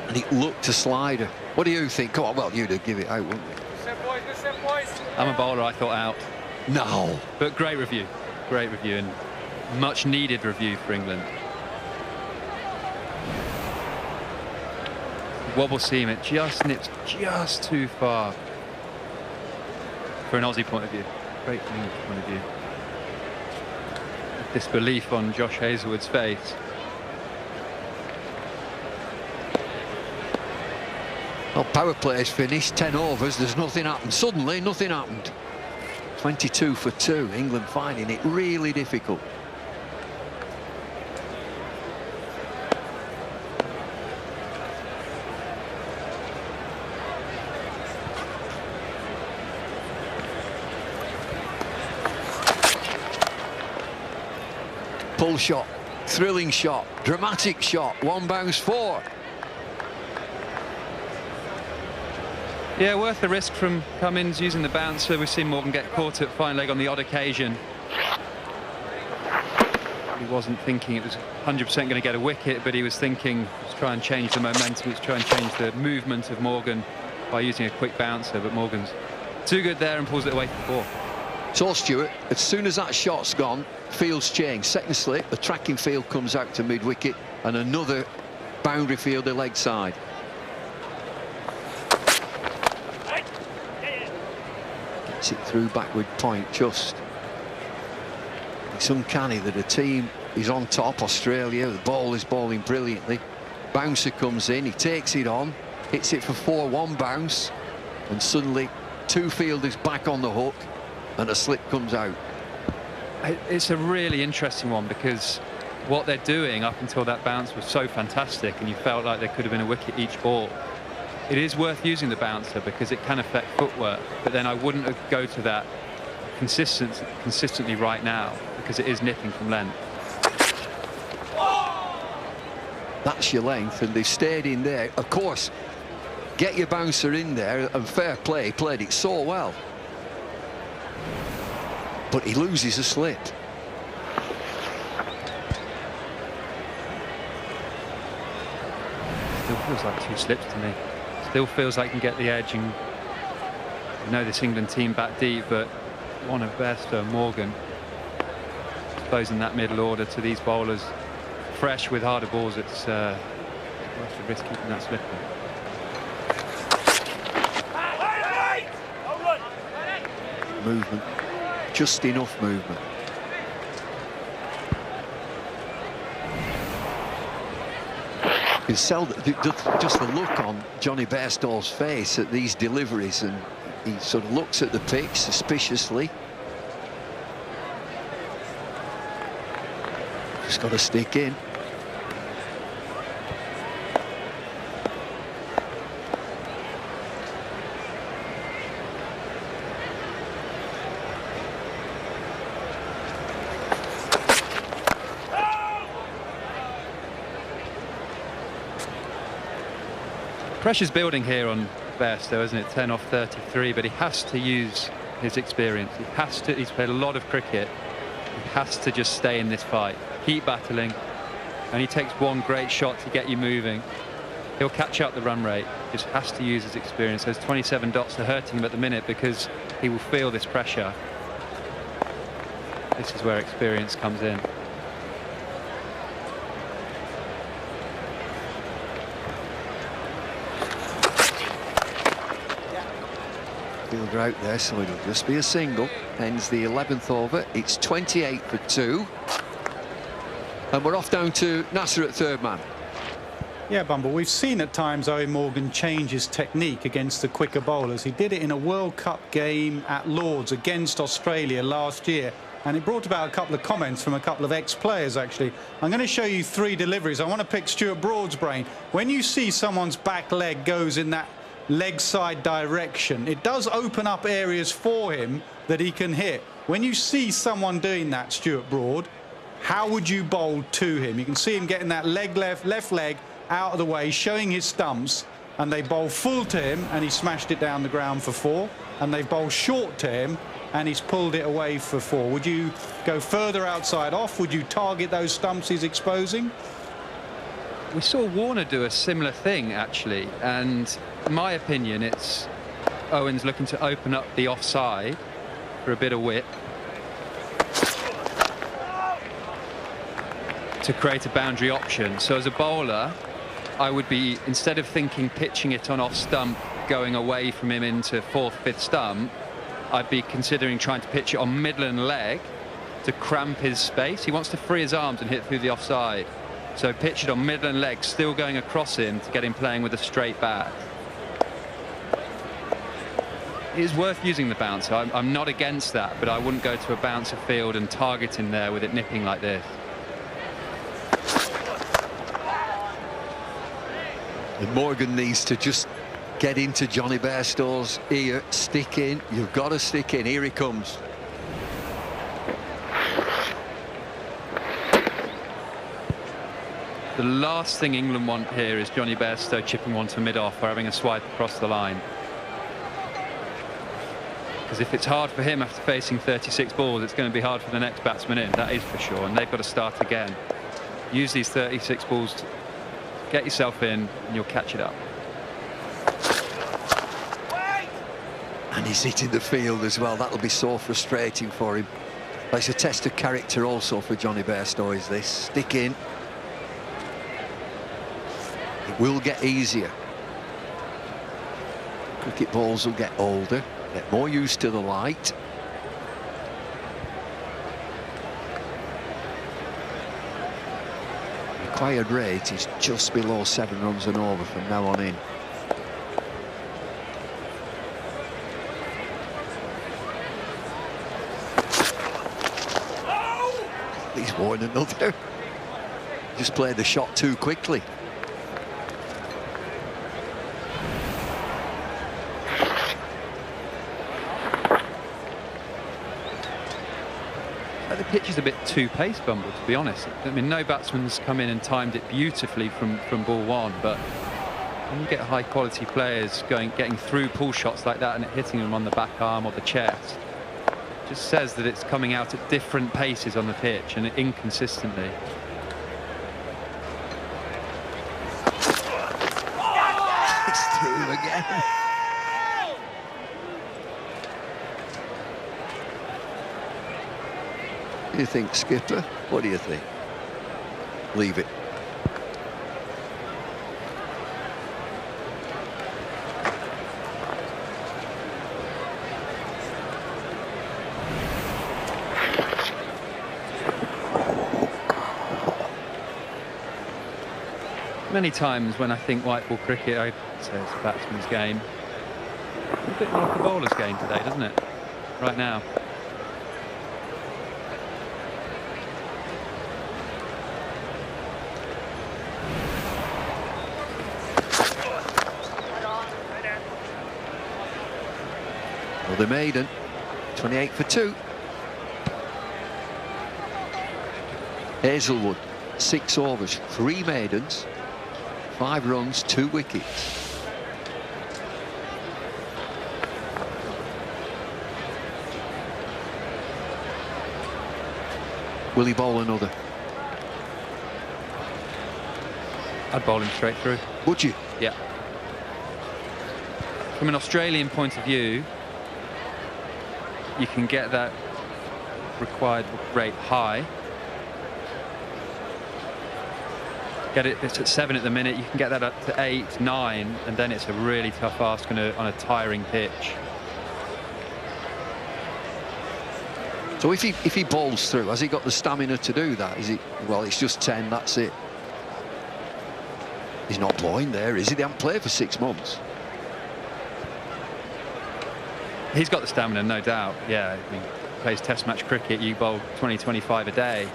And it looked a slider. What do you think? Come on, well, you'd give it out, wouldn't you? I'm a bowler, I thought out. No. But great review, and much needed review for England. Wobble seam, it just nips just too far for an Aussie point of view. Great English point of view. Disbelief on Josh Hazelwood's face. Well, power play is finished, 10 overs, there's nothing happened. Suddenly, nothing happened. 22 for 2, England finding it really difficult. Pull shot, thrilling shot, dramatic shot, one bounce 4. Yeah, worth the risk from Cummins using the bouncer. We've seen Morgan get caught at fine leg on the odd occasion. He wasn't thinking it was 100% going to get a wicket, but he was thinking, let's try and change the momentum, let's try and change the movement of Morgan by using a quick bouncer. But Morgan's too good there and pulls it away for 4. So, Stuart, as soon as that shot's gone, field's changed. Second slip, the tracking field comes out to mid-wicket, and another boundary fielder leg side. Gets it through backward point just. It's uncanny that a team is on top, Australia, the ball is bowling brilliantly. Bouncer comes in, he takes it on, hits it for 4, 1 bounce, and suddenly 2 fielders back on the hook, and a slip comes out. It's a really interesting one because what they're doing up until that bounce was so fantastic, and you felt like there could have been a wicket each ball. It is worth using the bouncer because it can affect footwork, but then I wouldn't go to that consistently right now because it is nipping from length. That's your length, and they've stayed in there. Of course, get your bouncer in there, and fair play, played it so well. But he loses a slip. Still feels like 2 slips to me. Still feels like he can get the edge, and I know this England team back deep, but one of Bairstow and Morgan exposing that middle order to these bowlers fresh with harder balls. It's worth the risk keeping that slip in. Movement, just enough movement. Just the look on Johnny Bairstow's face at these deliveries, and he sort of looks at the pitch suspiciously. Just got to stick in. Pressure's building here on Bairstow, isn't it? 10 off 33, but he has to use his experience. He has to. He's played a lot of cricket. He has to just stay in this fight, keep battling, and he takes one great shot to get you moving. He'll catch up the run rate. Just has to use his experience. Those 27 dots are hurting him at the minute because he will feel this pressure. This is where experience comes in. Fielder out there, so it'll just be a single. Ends the 11th over. It's 28 for 2. And we're off down to Nasser at third man. Yeah, Bumble, we've seen at times Owen Morgan change his technique against the quicker bowlers. He did it in a World Cup game at Lords against Australia last year, and it brought about a couple of comments from a couple of ex-players, actually. I'm going to show you 3 deliveries. I want to pick Stuart Broad's brain. When you see someone's back leg goes in that leg side direction, it does open up areas for him that he can hit. When you see someone doing that, Stuart Broad, how would you bowl to him? You can see him getting that leg left leg out of the way, showing his stumps, and they bowl full to him and he smashed it down the ground for 4, and they bowl short to him and he's pulled it away for 4. Would you go further outside off? Would you target those stumps he's exposing? We saw Warner do a similar thing, actually, and in my opinion, it's Owen's looking to open up the offside for a bit of width to create a boundary option. So as a bowler, I would be, instead of thinking pitching it on off stump, going away from him into 4th, 5th stump, I'd be considering trying to pitch it on middle and leg to cramp his space. He wants to free his arms and hit through the offside. So pitch it on middle and leg, still going across him to get him playing with a straight bat. It is worth using the bouncer. I'm not against that, but I wouldn't go to a bouncer field and target him there with it nipping like this. And Morgan needs to just get into Johnny Bairstow's ear, stick in. You've got to stick in. Here he comes. The last thing England want here is Johnny Bairstow chipping one to mid-off or having a swipe across the line. Because if it's hard for him after facing 36 balls, it's going to be hard for the next batsman in, that is for sure, and they've got to start again. Use these 36 balls to get yourself in and you'll catch it up. And he's hitting the field as well. That'll be so frustrating for him. But it's a test of character also for Johnny Bairstow, is this. Stick in. It will get easier. Cricket balls will get older, get more used to the light. Required rate is just below 7 runs and over from now on in. He's won another. Just played the shot too quickly. The pitch is a bit too pace bumble, to be honest. I mean, no batsman's come in and timed it beautifully from ball one, but when you get high quality players getting through pull shots like that and hitting them on the back arm or the chest, it just says that it's coming out at different paces on the pitch and inconsistently. It's through again. What do you think, skipper? What do you think? Leave it. Many times when I think white ball cricket, I say it's a batsman's game. It's a bit like a bowler's game today, doesn't it? Right now. The maiden, 28 for 2. Hazelwood, 6 overs, 3 maidens, 5 runs, 2 wickets. Will he bowl another? I'd bowl him straight through. Would you? Yeah. From an Australian point of view, you can get that required rate high. Get it, it's at 7 at the minute, you can get that up to 8, 9, and then it's a really tough ask on a tiring pitch. So if he bowls through, has he got the stamina to do that? Is it, well, it's just 10, that's it. He's not blowing there, is he? They haven't played for 6 months. He's got the stamina, no doubt. Yeah, I mean, plays test match cricket, you bowl 20, 25 a day.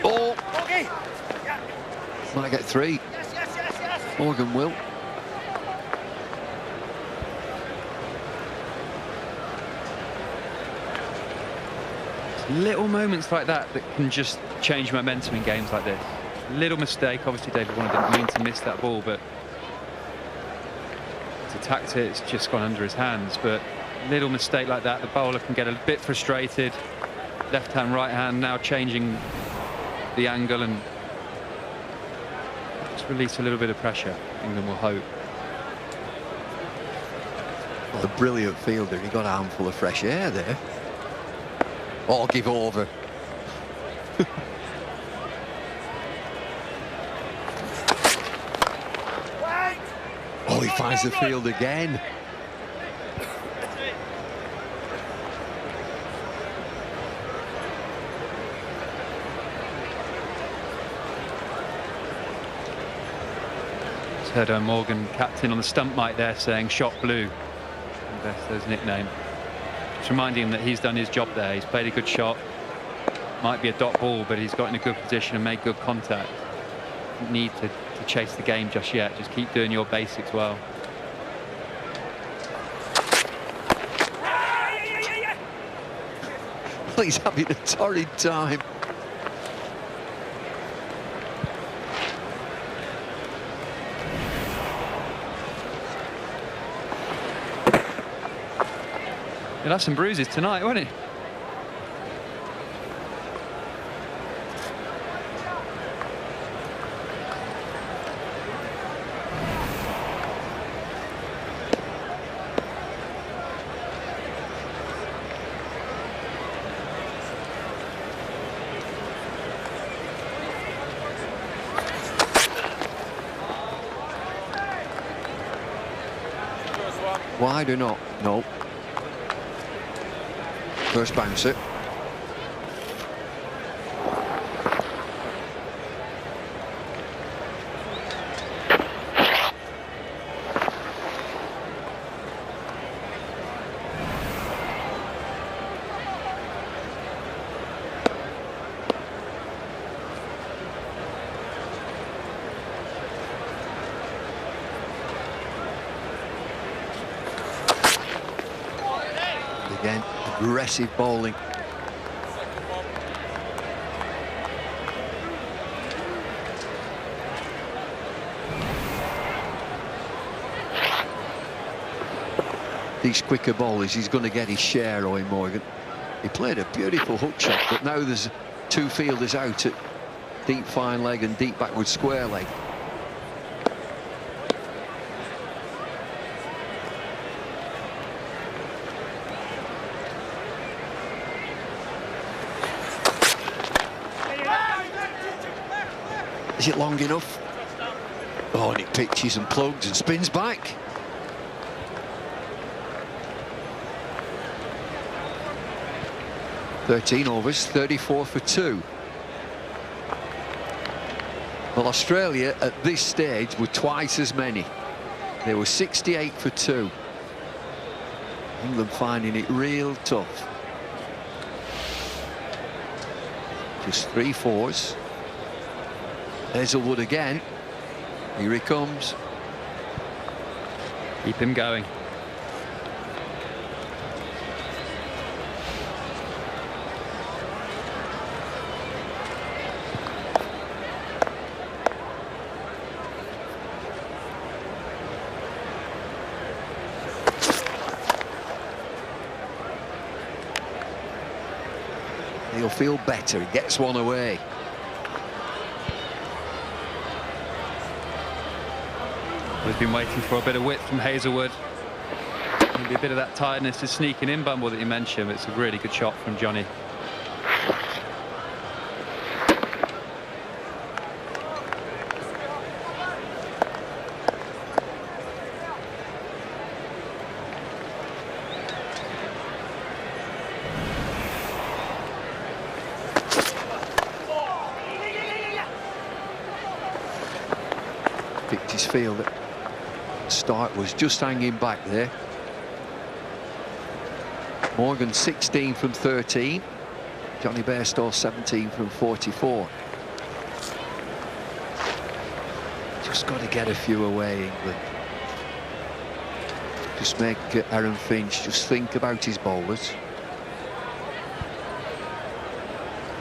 Oh! Might get 3. Morgan will. Little moments like that can just change momentum in games like this. Little mistake, obviously David Warner didn't mean to miss that ball, but he's attacked it, it's just gone under his hands. But little mistake like that, the bowler can get a bit frustrated. Left hand, right hand, now changing the angle and just release a little bit of pressure. England will hope. Well, a brilliant fielder, he got a handful of fresh air there. Oh, give over. Oh, he finds the field again. Just heard Morgan, captain, on the stump mic there saying shot blue. That's his nickname. Just reminding him that he's done his job there. He's played a good shot. Might be a dot ball, but he's got in a good position and made good contact. Don't need to chase the game just yet. Just keep doing your basics well. He's having a torrid time. He'll have some bruises tonight, won't he? Wide or not? No. First bouncer. Again, aggressive bowling. These quicker bowlers, he's going to get his share, Owen Morgan. He played a beautiful hook shot, but now there's two fielders out at deep fine leg and deep backward square leg. Is it long enough? Oh, and it pitches and plugs and spins back. "13 overs, 34 for 2. Well, Australia at this stage were twice as many. They were 68 for 2. England finding it real tough. Just 3 fours. Hazelwood again. Here he comes. Keep him going. He'll feel better. He gets one away. We've been waiting for a bit of width from Hazelwood. Maybe a bit of that tiredness is sneaking in, Bumble, that you mentioned. It's a really good shot from Johnny. Picked his field at start, was just hanging back there. Morgan 16 from 13. Johnny Bairstow 17 from 44. Just got to get a few away, England. Just make Aaron Finch just think about his bowlers.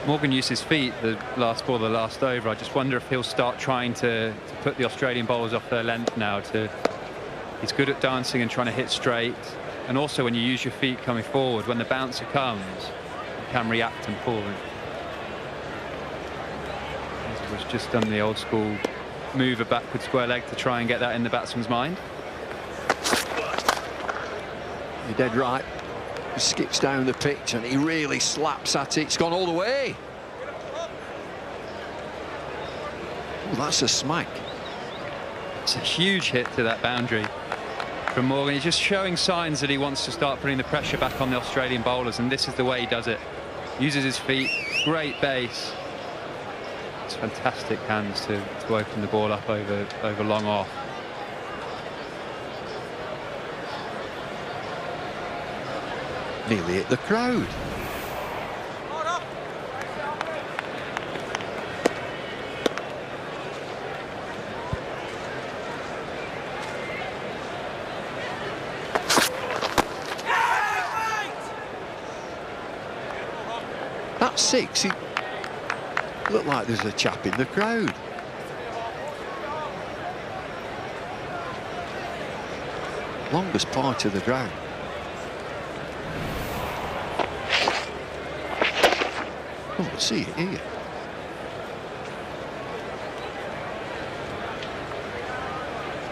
Morgan used his feet the last ball, the last over. I just wonder if he'll start trying to put the Australian bowlers off their length now. He's good at dancing and trying to hit straight. And also when you use your feet coming forward, when the bouncer comes, you can react and pull. He's just done the old school move a backward square leg to try and get that in the batsman's mind. You're dead right. He skips down the pitch and he really slaps at it. It's gone all the way. Oh, that's a smack. It's a huge hit to that boundary from Morgan. He's just showing signs that he wants to start putting the pressure back on the Australian bowlers, and this is the way he does it. Uses his feet, great base. It's fantastic hands to open the ball up over long off. Nearly hit the crowd. That's 6. It looked like there's a chap in the crowd. Longest part of the ground. Oh, I see it here.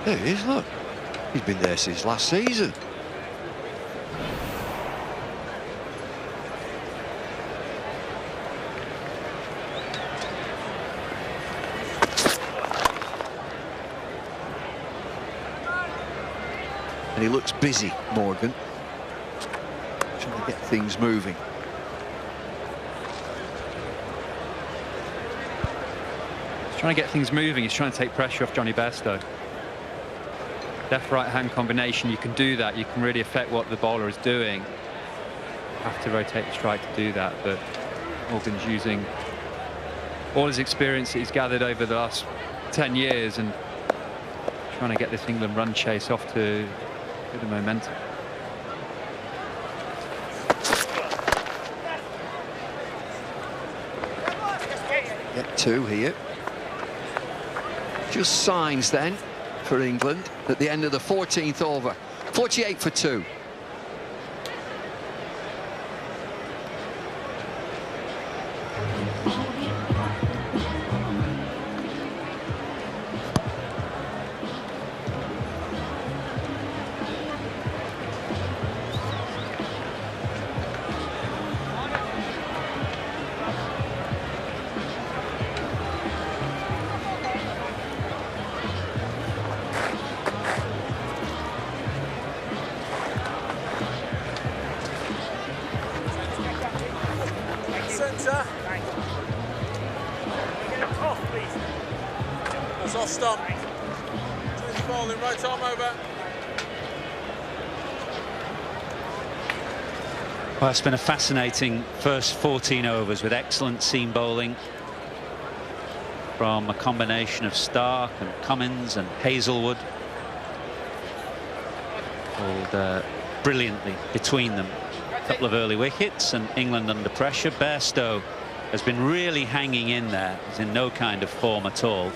There he is, look. He's been there since last season. And he looks busy, Morgan. Trying to get things moving. He's trying to get things moving. He's trying to take pressure off Johnny Bairstow. Left right hand combination, you can do that. You can really affect what the bowler is doing. You have to rotate the strike to do that, but Morgan's using all his experience that he's gathered over the last 10 years and trying to get this England run chase off to the momentum. Get two here. Just signs then for England at the end of the 14th over. 48 for 2. Centre. That's off stump. Change bowling, right arm over. Well, it's been a fascinating first 14 overs with excellent seam bowling from a combination of Stark and Cummins and Hazelwood. Bowled brilliantly between them. A couple of early wickets and England under pressure. Bairstow has been really hanging in there. He's in no kind of form at all,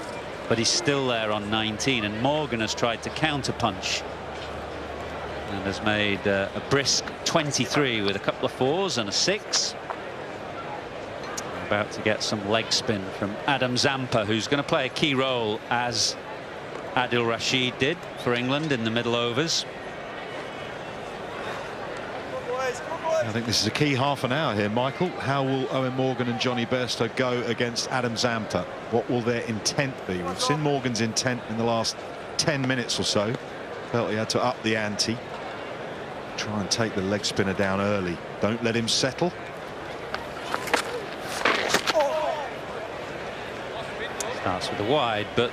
but he's still there on 19, and Morgan has tried to counterpunch and has made a brisk 23 with a couple of fours and a 6. About to get some leg spin from Adam Zampa, who's going to play a key role as Adil Rashid did for England in the middle overs. I think this is a key half an hour here, Michael. How will Owen Morgan and Johnny Bairstow go against Adam Zampa? What will their intent be? We've seen Morgan's intent in the last 10 minutes or so. Felt he had to up the ante. Try and take the leg spinner down early. Don't let him settle. Starts with a wide, but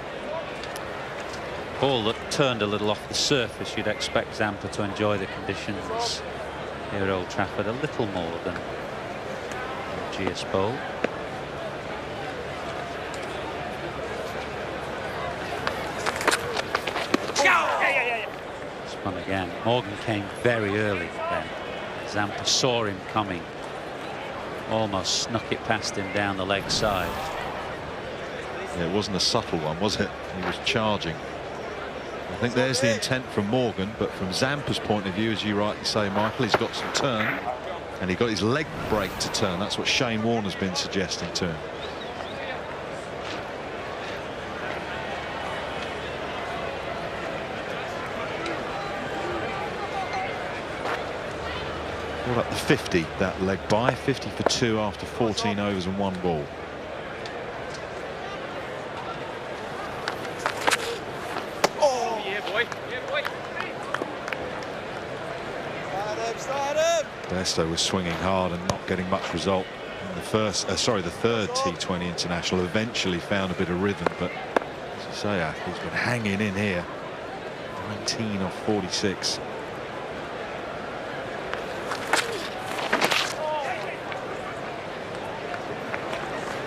ball that turned a little off the surface. You'd expect Zampa to enjoy the conditions here at Old Trafford a little more than GS Bowl. Spun again. Morgan came very early then. Zampa saw him coming. Almost snuck it past him down the leg side. Yeah, it wasn't a subtle one, was it? He was charging. I think there's the intent from Morgan, but from Zampa's point of view, as you rightly say, Michael, he's got some turn and he got his leg break to turn. That's what Shane Warner's been suggesting to him. Brought up the 50, that leg by 50 for 2 after 14 overs and 1 ball. Bairstow was swinging hard and not getting much result in the the third T20 international. Eventually found a bit of rhythm, but as you say, he's been hanging in here. 19 off 46.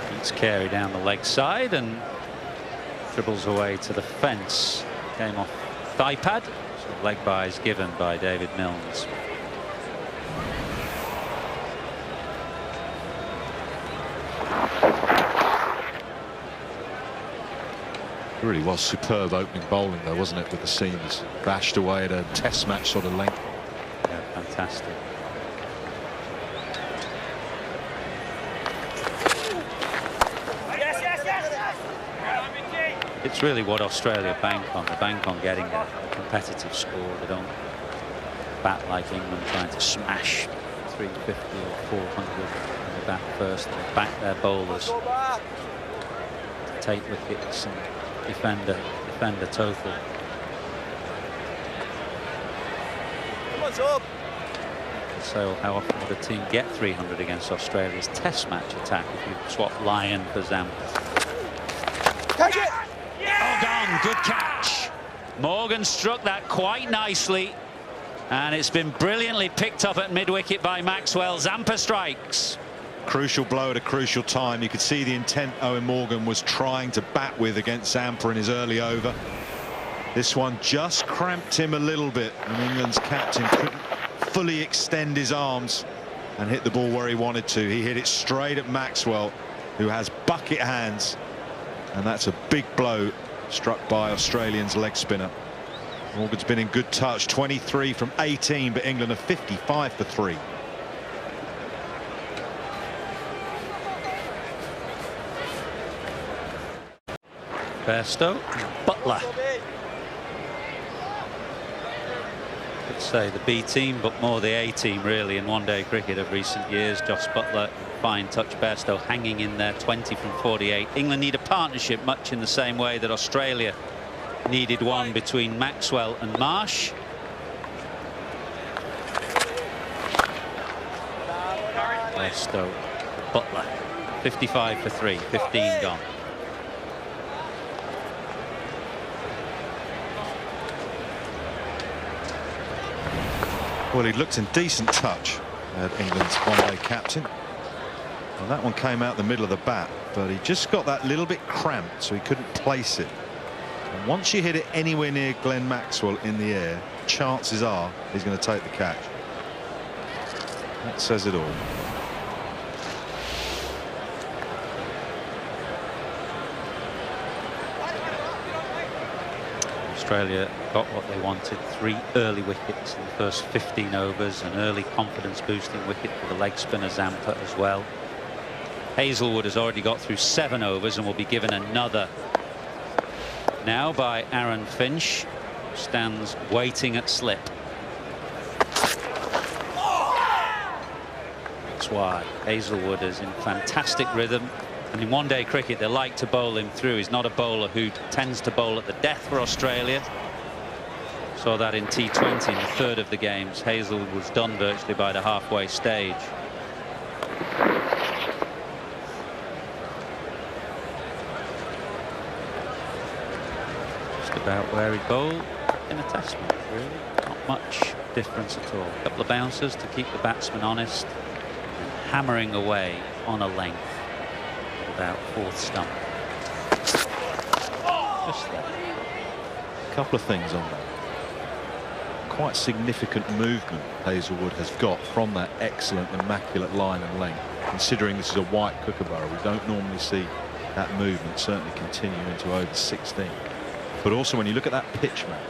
Beats Carey down the leg side and dribbles away to the fence. Came off thigh pad. So leg bye is given by David Milnes. It really was superb opening bowling though, wasn't it, with the seams bashed away at a test match sort of length. Yeah, fantastic. It's really what Australia bank on. They bank on getting a competitive score. They don't bat like England trying to smash 350 or 400 in the bat first. They back their bowlers to take wickets and defend a total. So how often would a team get 300 against Australia's test match attack if you swap Lyon for Zampa? Catch it! Oh, gone. Good catch. Morgan struck that quite nicely, and it's been brilliantly picked up at mid-wicket by Maxwell. Zampa strikes. Crucial blow at a crucial time. You could see the intent Owen Morgan was trying to bat with against Zampa in his early over. This one just cramped him a little bit, and England's captain couldn't fully extend his arms and hit the ball where he wanted to. He hit it straight at Maxwell, who has bucket hands, and that's a big blow struck by Australian's leg spinner. Morgan's been in good touch, 23 from 18, but England are 55 for 3. Bairstow, Butler. Could say the B team, but more the A team really in one-day cricket of recent years. Joss Butler, fine touch. Bairstow hanging in there, 20 from 48. England need a partnership much in the same way that Australia needed one between Maxwell and Marsh. Bairstow, Butler, 55 for 3, 15 gone. Well, he looked in decent touch at England's one-day captain. Well, that one came out the middle of the bat, but he just got that little bit cramped, so he couldn't place it. And once you hit it anywhere near Glenn Maxwell in the air, chances are he's going to take the catch. That says it all. Australia got what they wanted, 3 early wickets in the first 15 overs, an early confidence boosting wicket for the leg spinner Zampa as well. Hazelwood has already got through 7 overs and will be given another now by Aaron Finch, who stands waiting at slip. That's why Hazelwood is in fantastic rhythm. And in one-day cricket, they like to bowl him through. He's not a bowler who tends to bowl at the death for Australia. Saw that in T20 in the third of the games. Hazelwood was done virtually by the halfway stage. Just about where he bowled in a test match, really. Not much difference at all. A couple of bouncers to keep the batsman honest, and hammering away on a length. About 4th stump. Just there. A couple of things on that. Quite significant movement Hazelwood has got from that excellent, immaculate line and length. Considering this is a white kookaburra, we don't normally see that movement certainly continue into over 16. But also when you look at that pitch map,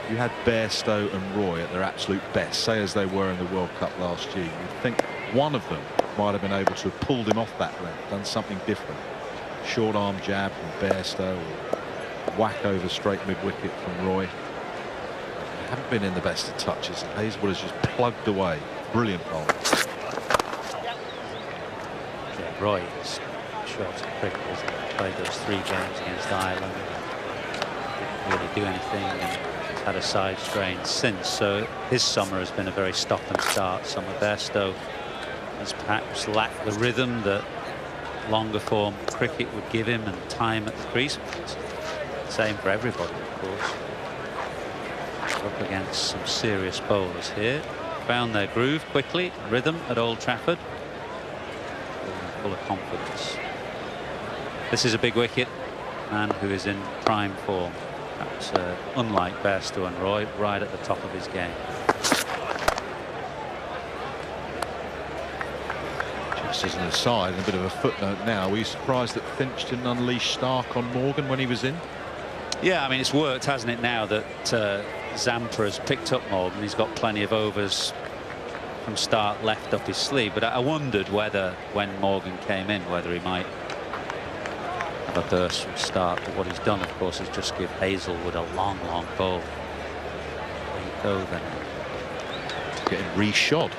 you had Bairstow and Roy at their absolute best, say as they were in the World Cup last year. You'd think one of them might have been able to have pulled him off that length, done something different. Short arm jab from Bairstow, or whack over straight mid-wicket from Roy. They haven't been in the best of touches. Hazelwood has just plugged away. Brilliant ball. Yeah, Roy is short of cricket, isn't he? Played those 3 games against Ireland. Didn't really do anything, and he's had a side strain since. So his summer has been a very stop and start summer. Bairstow has perhaps lacked the rhythm that longer form cricket would give him, and time at the crease. Same for everybody, of course. We're up against some serious bowlers here. Found their groove quickly, rhythm at Old Trafford. Full of confidence. This is a big wicket, man who is in prime form. Perhaps unlike Bairstow and Roy, right at the top of his game. Just as an aside, and a bit of a footnote now, were you surprised that Finch didn't unleash Stark on Morgan when he was in? Yeah, I mean, it's worked, hasn't it, now that Zampa has picked up Morgan. He's got plenty of overs from start left up his sleeve, but I wondered whether when Morgan came in whether he might of a burst from start, but what he's done, of course, is just give Hazelwood a long ball. Late over now. Getting reshod.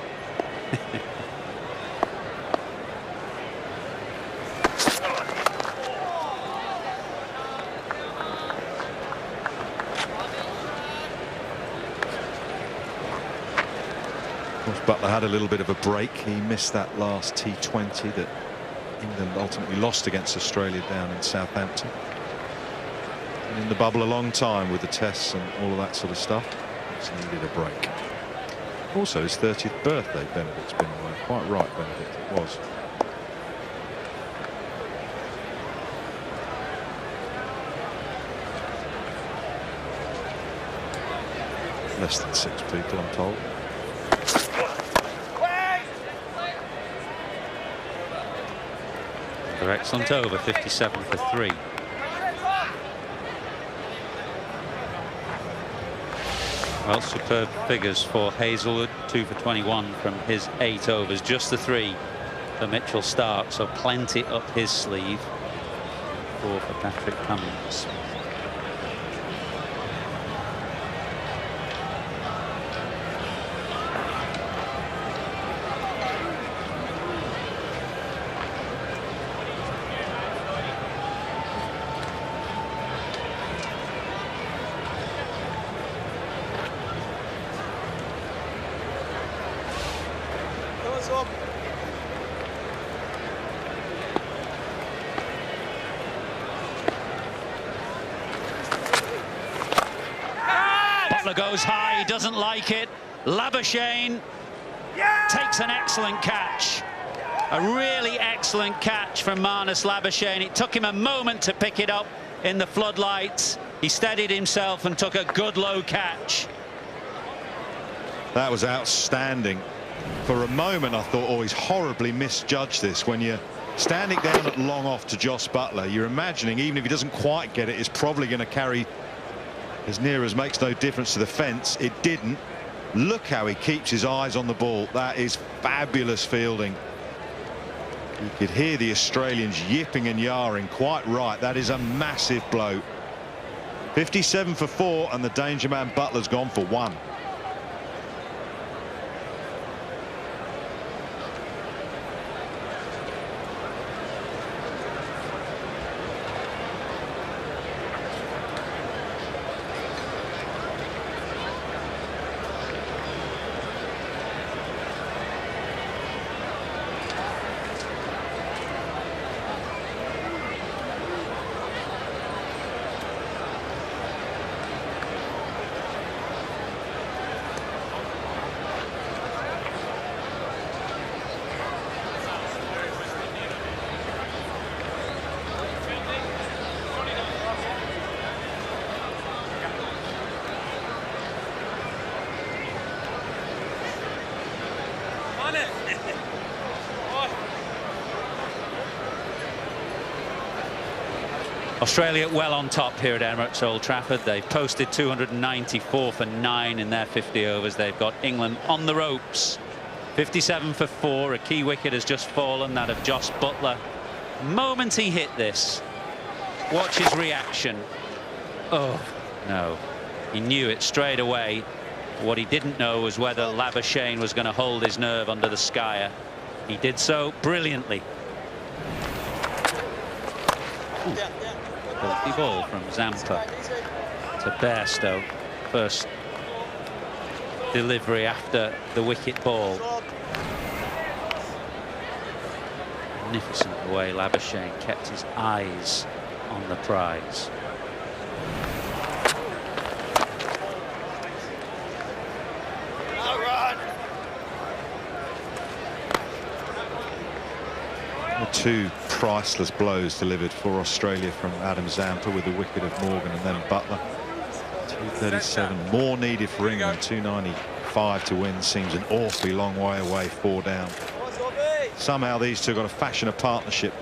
Of course, Butler had a little bit of a break. He missed that last T20 that England ultimately lost against Australia down in Southampton. Been in the bubble a long time with the tests and all of that sort of stuff. He's needed a break. Also his 30th birthday, Benedict's been away. Quite right, Benedict, it was. Less than 6 people, I'm told. Another excellent over, 57 for 3. Well, superb figures for Hazelwood, 2 for 21 from his 8 overs, just the 3 for Mitchell Starc, so plenty up his sleeve. 4 for Patrick Cummins. Butler goes high, he doesn't like it. Labuschagne takes an excellent catch. A really excellent catch from Marnus Labuschagne. It took him a moment to pick it up in the floodlights. He steadied himself and took a good low catch. That was outstanding. For a moment I thought, oh, he's horribly misjudged this. When you're standing down at long off to Jos Buttler, you're imagining even if he doesn't quite get it, it's probably going to carry as near as makes no difference to the fence. It didn't. Look how he keeps his eyes on the ball. That is fabulous fielding. You could hear the Australians yipping and yarring. Quite right, that is a massive blow. 57 for 4 and the danger man Butler's gone for 1. Australia well on top here at Emirates Old Trafford. They've posted 294 for 9 in their 50 overs. They've got England on the ropes. 57 for 4. A key wicket has just fallen, that of Jos Buttler. The moment he hit this, watch his reaction. Oh no, he knew it straight away. What he didn't know was whether Labuschagne was going to hold his nerve under the skyer. He did so brilliantly. Quality ball from Zampa to Bairstow. First delivery after the wicket ball. Magnificent the way Labuschagne kept his eyes on the prize. Two priceless blows delivered for Australia from Adam Zampa with the wicket of Morgan and then Butler. 237 more needed for England. 295 to win seems an awfully long way away. 4 down. Somehow these two got to fashion a partnership.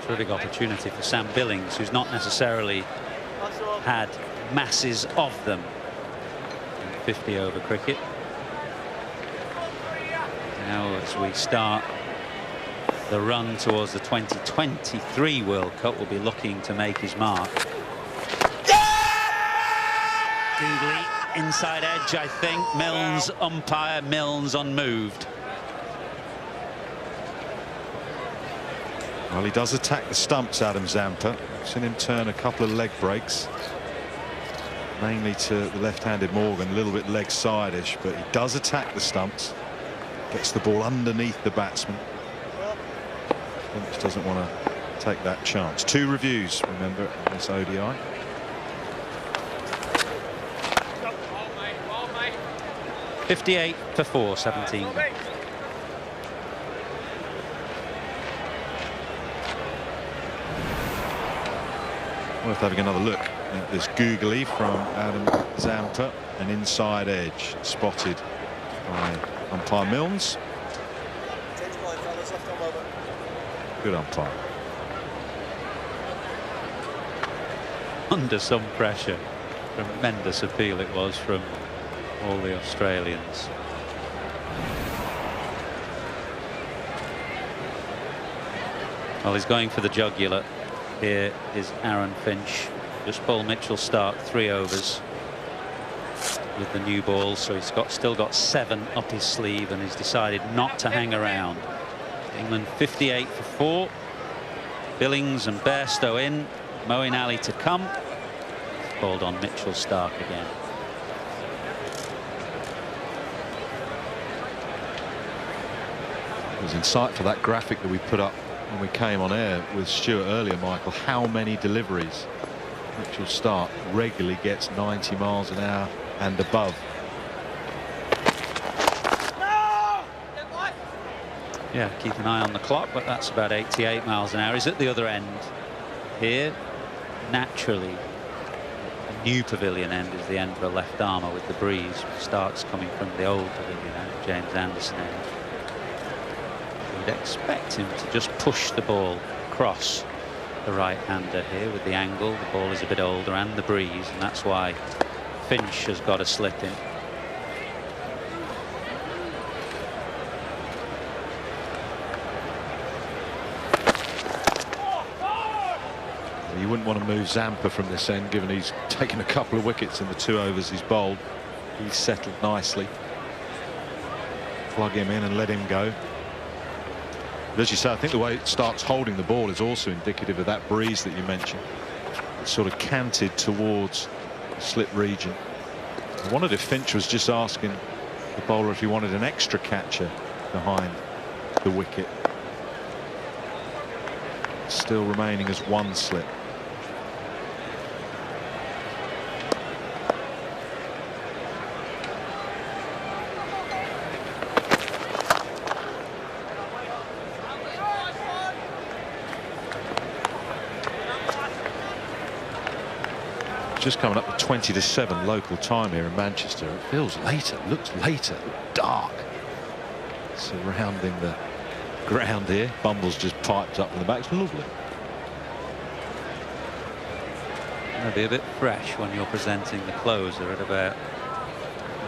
terrific opportunity for Sam Billings, who's not necessarily had masses of them in 50 over cricket. Now as we start the run towards the 2023 World Cup, we'll be looking to make his mark. Googly inside edge, I think. Milnes umpire, Milnes unmoved. Well, he does attack the stumps, Adam Zampa. I've seen him turn a couple of leg breaks, mainly to the left-handed Morgan, a little bit leg side-ish, but he does attack the stumps, gets the ball underneath the batsman. Finch doesn't want to take that chance. 2 reviews, remember, in this ODI. .58 for 4, 17. Worth having another look at this googly from Adam Zampa, an inside edge spotted by umpire Milnes. Good umpire. Under some pressure. Tremendous appeal it was from all the Australians. Well, he's going for the jugular. Here is Aaron Finch. Just Paul Mitchell Stark 3 overs with the new ball, so he's still got 7 up his sleeve, and he's decided not to hang around. England 58 for 4. Billings and Bairstow in. Moeen Ali to come. Balled on Mitchell Stark again. It was insightful, that graphic that we put up when we came on air with Stuart earlier, Michael, how many deliveries Mitchell Stark regularly gets 90 miles an hour and above. Yeah, keep an eye on the clock, but that's about 88 miles an hour. He's at the other end here. Naturally, the new pavilion end is the end for a left armour with the breeze. Stark's coming from the old pavilion end, James Anderson end. You'd expect him to just push the ball across the right-hander here with the angle. The ball is a bit older and the breeze, and that's why Finch has got to slip in. You wouldn't want to move Zampa from this end, given he's taken a couple of wickets in the 2 overs he's bowled. He's settled nicely. Plug him in and let him go. But as you say, I think the way it starts holding the ball is also indicative of that breeze that you mentioned. It's sort of canted towards the slip region. I wondered if Finch was just asking the bowler if he wanted an extra catcher behind the wicket. Still remaining as 1 slip. Just coming up to 20 to 7 local time here in Manchester. It feels later, looks later, dark surrounding the ground here. Bumble's just piped up from the back. It's lovely. It'll be a bit fresh when you're presenting the closer at about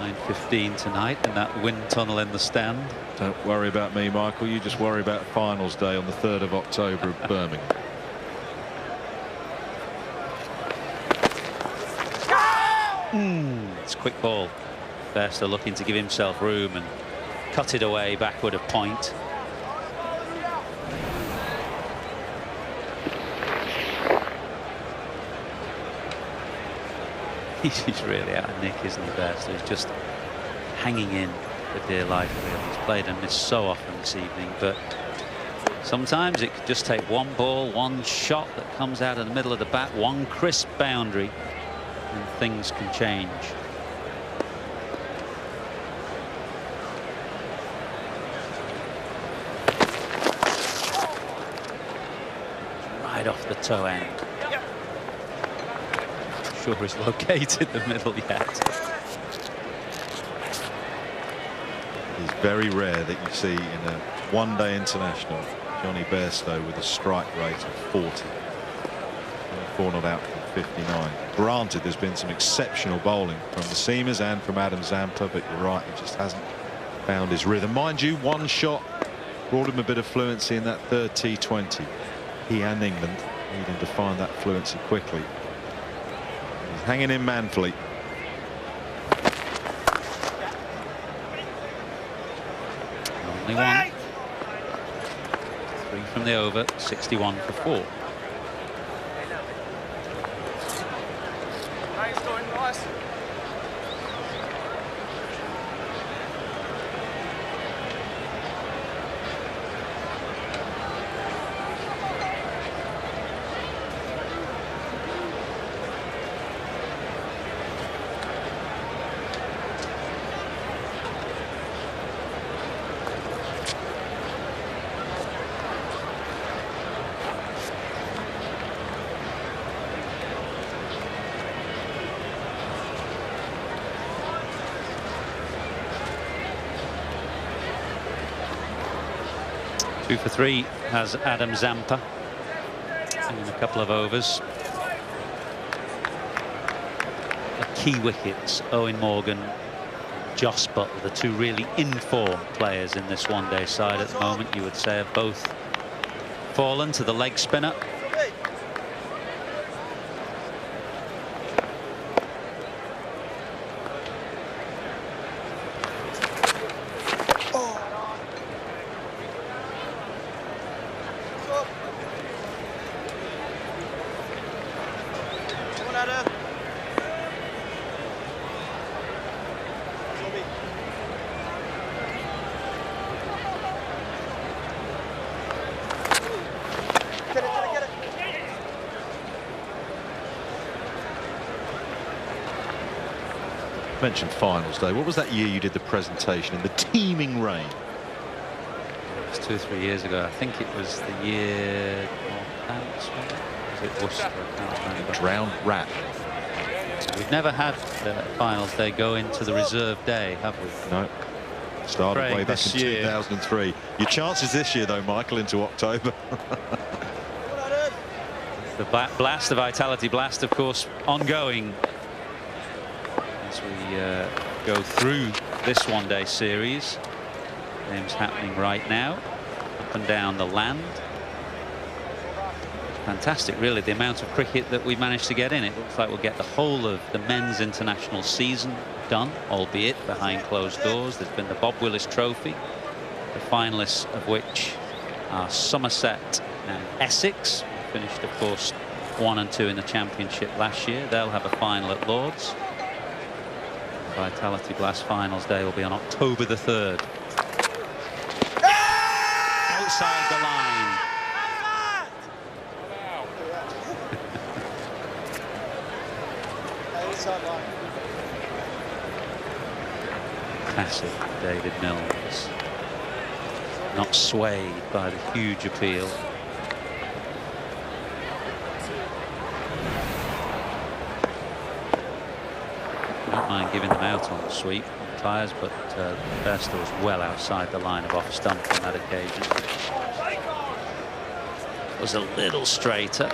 9:15 tonight in that wind tunnel in the stand. Don't worry about me, Michael. You just worry about finals day on the 3rd of October at Birmingham. It's a quick ball. Bairstow looking to give himself room and cut it away backward of point. He's really out of nick, isn't he, Bairstow? He's just hanging in for dear life, really. He's played and missed so often this evening, but sometimes it could just take one ball, one shot that comes out of the middle of the bat, one crisp boundary, and things can change. Right off the toe end. Sure he's located the middle yet. It's very rare that you see in a one-day international Johnny Bairstow with a strike rate of 40. 4 not out from 59. Granted, there's been some exceptional bowling from the seamers and from Adam Zampa, but you're right, he just hasn't found his rhythm. Mind you, one shot brought him a bit of fluency in that third T20. He and England needing to find that fluency quickly. He's hanging in manfully. Only one. 3 from the over, 61 for 4. Nice. 2 for 3 has Adam Zampa in a couple of overs. The key wickets, Owen Morgan, Joss Buttler, the 2 really in-form players in this one-day side at the moment, you would say, have both fallen to the leg spinner. Mentioned finals day. What was that year you did the presentation in the teeming rain? It was 2 or 3 years ago. I think it was the year was it Worcester? I can't remember. Drowned rat. We've never had finals day go into the reserve day, have we? No. Started Praying way back in 2003. Your chances this year, though, Michael, into October. The blast, the Vitality Blast, of course, ongoing as we go through this one-day series. Games happening right now, up and down the land. Fantastic, really, the amount of cricket that we managed to get in. It looks like we'll get the whole of the men's international season done, albeit behind closed doors. There's been the Bob Willis Trophy, the finalists of which are Somerset and Essex. Finished, of course, 1 and 2 in the championship last year. They'll have a final at Lord's. The Vitality Blast finals day will be on October the 3rd. Outside the line. Classic David Mills. Not swayed by the huge appeal. Don't mind giving them out on the sweep on tyres, but Bairstow was well outside the line of off stump on that occasion. It was a little straighter.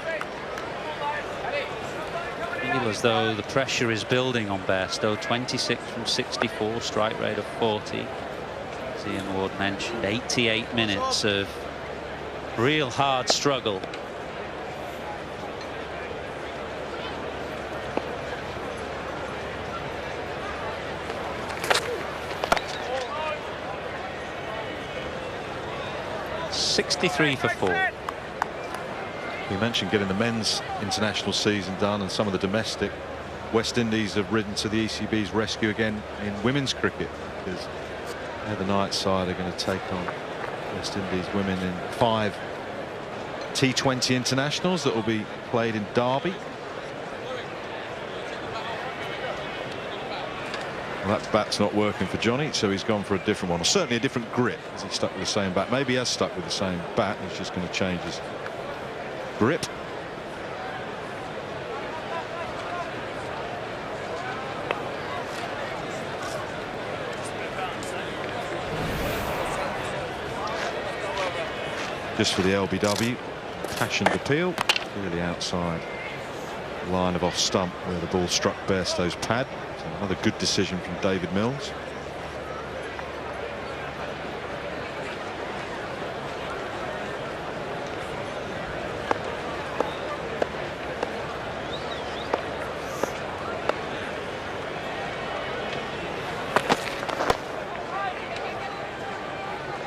I feel as though the pressure is building on Bairstow. 26 from 64, strike rate of 40. As Ian Ward mentioned, 88 minutes of real hard struggle. .63 for 4. You mentioned getting the men's international season done, and some of the domestic. West Indies have ridden to the ECB's rescue again in women's cricket, because the night side are going to take on West Indies women in 5 T20 internationals that will be played in Derby. Well, that bat's not working for Johnny, so he's gone for a different one, or certainly a different grip, as he stuck with the same bat. Maybe he has stuck with the same bat, he's just going to change his grip. just for the LBW. Passioned appeal, really outside the line of off stump where the ball struck Bairstow's pad. So another good decision from David Mills.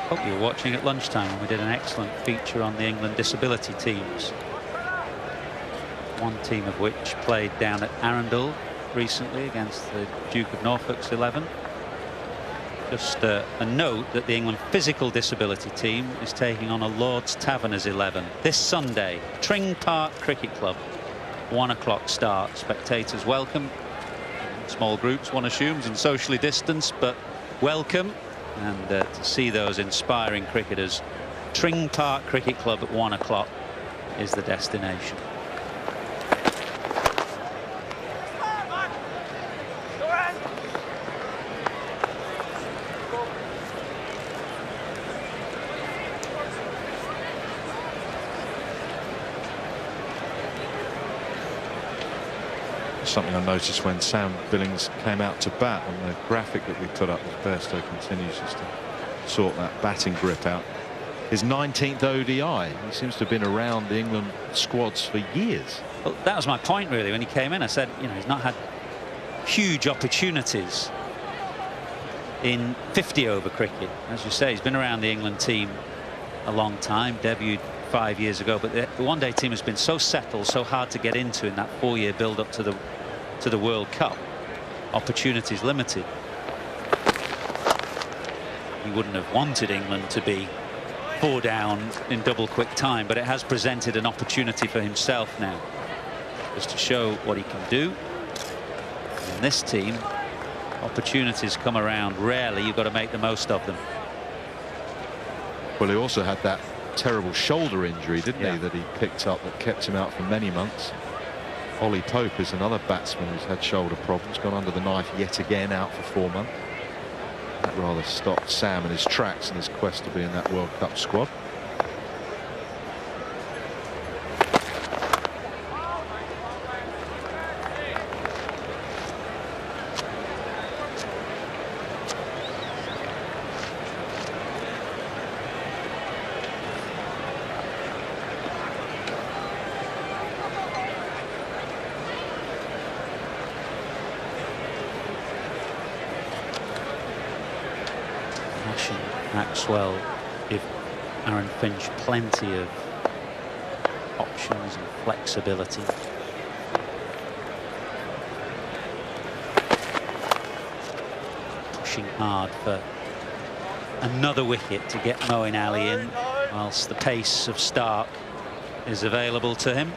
Hope you were watching at lunchtime when we did an excellent feature on the England disability teams. One team of which played down at Arundel recently against the Duke of Norfolk's 11. Just a note that the England physical disability team is taking on a Lord's Taverners 11 this Sunday. Tring Park Cricket Club, 1 o'clock start. Spectators welcome. Small groups, one assumes, and socially distanced, but welcome. And to see those inspiring cricketers, Tring Park Cricket Club at 1 o'clock is the destination. Something I noticed when Sam Billings came out to bat on the graphic that we put up as Bairstow continues just to sort that batting grip out. His 19th ODI. He seems to have been around the England squads for years. Well, that was my point really when he came in. I said, you know, he's not had huge opportunities in 50-over cricket. As you say, he's been around the England team a long time, debuted 5 years ago, but the one-day team has been so settled, so hard to get into in that 4-year build-up to the World Cup. Opportunities limited. He wouldn't have wanted England to be 4 down in double quick time, but it has presented an opportunity for himself now, just to show what he can do. In this team, opportunities come around rarely. You've got to make the most of them. Well, he also had that terrible shoulder injury, didn't Yeah. he, that he picked up that kept him out for many months. Ollie Pope is another batsman who's had shoulder problems, gone under the knife yet again, out for 4 months. That rather stopped Sam in his tracks in his quest to be in that World Cup squad. Maxwell give Aaron Finch plenty of options and flexibility. Pushing hard for another wicket to get Moeen Ali in, whilst the pace of Stark is available to him.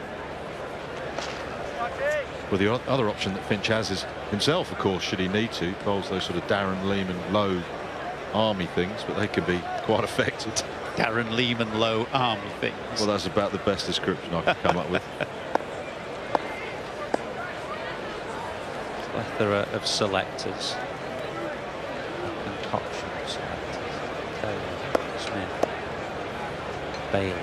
Well, the other option that Finch has is himself, of course, should he need to. Bowls those sort of Darren Lehman low army things, but they can be quite effective. Darren Lehman low army things. Well, that's about the best description I could come up with. Plethora of selectors. Concoction selectors. Taylor, Smith, Bailey.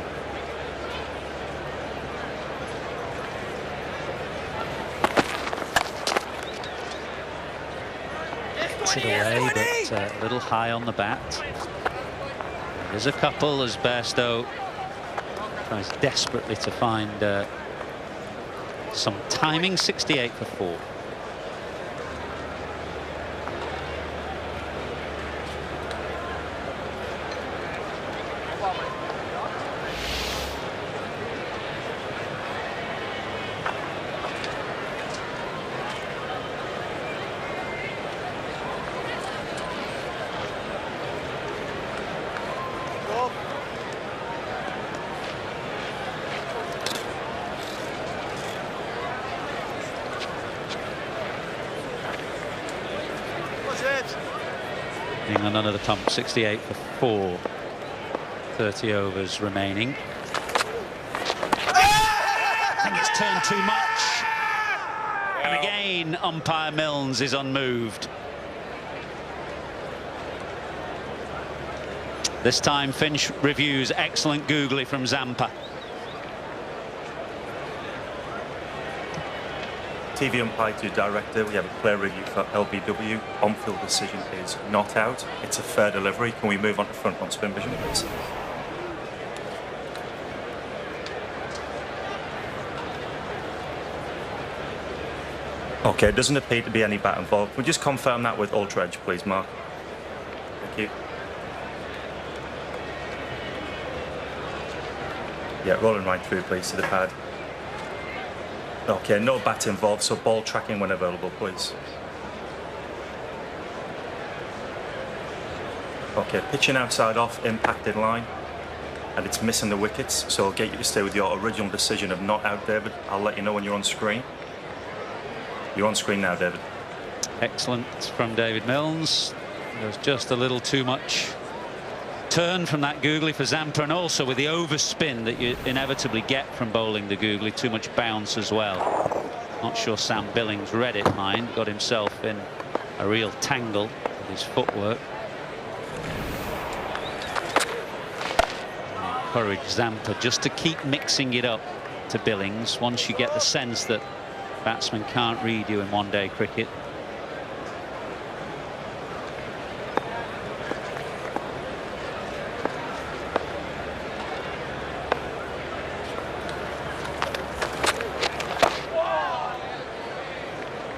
It away, but a little high on the bat. There's a couple as Bairstow tries desperately to find some timing. 68 for 4. England under the pump, 68 for 4. 30 overs remaining. I think it's turned too much. And again, umpire Milnes is unmoved. This time Finch reviews excellent googly from Zampa. TV umpire to director, we have a clear review for LBW. On-field decision is not out. It's a fair delivery. Can we move on to front on spin vision, please? Okay, it doesn't appear to be any bat involved. Can we just confirm that with Ultra Edge, please, Mark? Thank you. Yeah, rolling right through, please, to the pad. Okay, no bat involved, so ball tracking when available, please. Okay, pitching outside off, impact in line, and it's missing the wickets, so I'll get you to stay with your original decision of not out, David. I'll let you know when you're on screen. You're on screen now, David. Excellent from David Milnes. There was just a little too much turn from that googly for Zampa, and also with the overspin that you inevitably get from bowling the googly, too much bounce as well. Not sure Sam Billings read it, mind. Got himself in a real tangle with his footwork. Encourage Zampa just to keep mixing it up to Billings once you get the sense that batsmen can't read you in one-day cricket.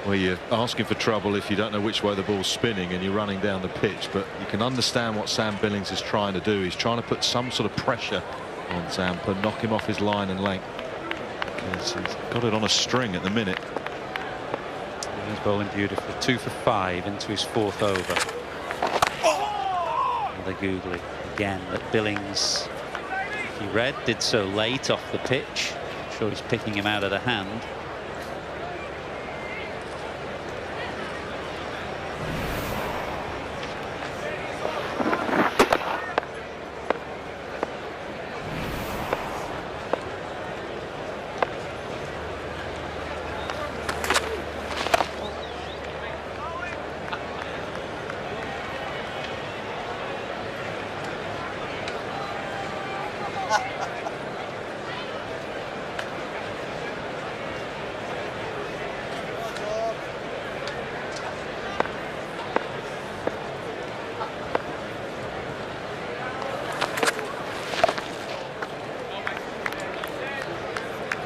Well, you're asking for trouble if you don't know which way the ball's spinning and you're running down the pitch, but you can understand what Sam Billings is trying to do. He's trying to put some sort of pressure on Zampa, knock him off his line and length. He's got it on a string at the minute. He's bowling beautifully. 2 for 5 into his 4th over. And the googly again that Billings, if he read, did so late off the pitch. I'm sure he's picking him out of the hand.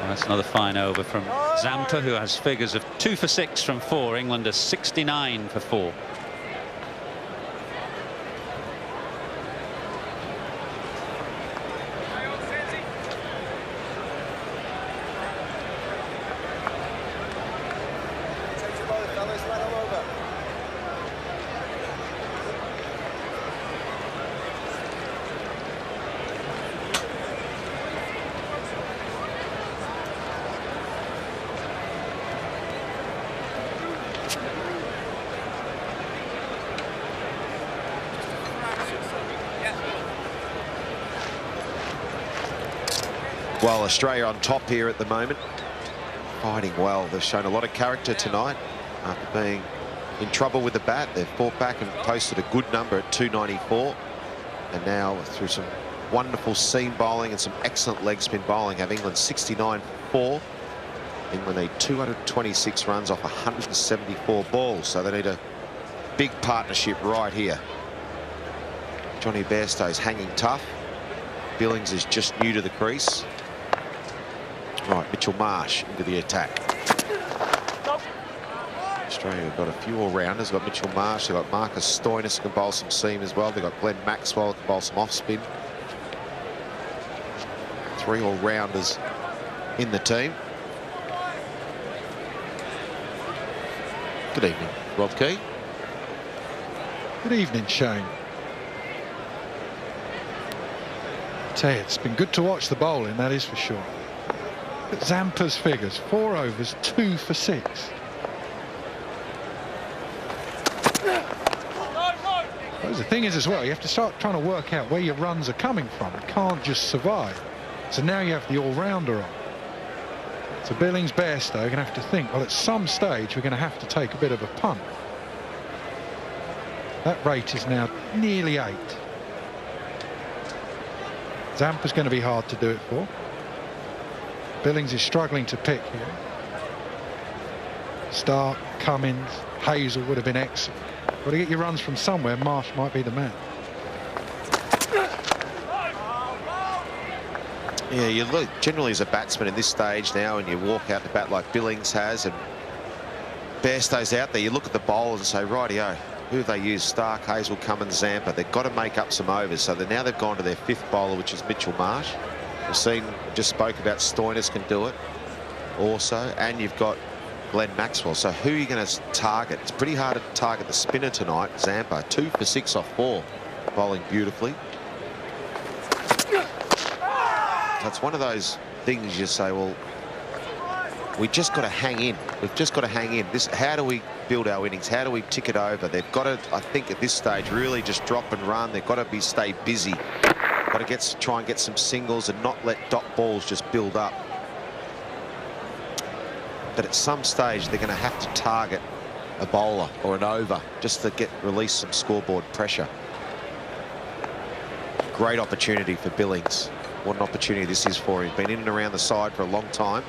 That's another fine over from Zampa, who has figures of 2 for 6 from 4. England are 69 for 4. Well, Australia on top here at the moment, fighting well. They've shown a lot of character tonight. After being in trouble with the bat, they've fought back and posted a good number at 294. And now through some wonderful seam bowling and some excellent leg spin bowling, have England 69 for 4. England need 226 runs off 174 balls, so they need a big partnership right here. Johnny Bairstow's hanging tough. Billings is just new to the crease. Right, Mitchell Marsh into the attack. Australia have got a few all-rounders. They've got Mitchell Marsh, they've got Marcus Stoinis who can bowl some seam as well. They've got Glenn Maxwell who can bowl some off-spin. 3 all-rounders in the team. Good evening, Rob Key. Good evening, Shane. Tell you, it's been good to watch the bowling, that is for sure. But Zampa's figures, 4 overs, 2 for 6. The thing is as well, you have to start trying to work out where your runs are coming from. You can't just survive. So now you have the all-rounder on. So Billings, Bairstow are going to have to think, well, at some stage we're going to have to take a bit of a punt. That rate is now nearly 8. Zampa's going to be hard to do it for. Billings is struggling to pick here. Stark, Cummins, Hazel would have been excellent. Got to get your runs from somewhere. Marsh might be the man. Yeah, you look generally as a batsman in this stage now, and you walk out the bat like Billings has, and Bairstow's out there. You look at the bowlers and say, rightio, who have they used? Stark, Hazel, Cummins, Zampa. They've got to make up some overs. So now they've gone to their 5th bowler, which is Mitchell Marsh. We've seen, just spoke about Stoinis can do it also, and you've got Glenn Maxwell. So who are you going to target? It's pretty hard to target the spinner tonight. Zampa, 2 for 6 off 4, bowling beautifully. So it's one of those things you say, well, we just got to hang in. We've just got to hang in. How do we build our innings? How do we tick it over? They've got to, I think, at this stage, really just drop and run. They've got to stay busy. Got to try and get some singles and not let dot balls just build up. But at some stage, they're going to have to target a bowler or an over just to release some scoreboard pressure. Great opportunity for Billings. What an opportunity this is for him. Been in and around the side for a long time.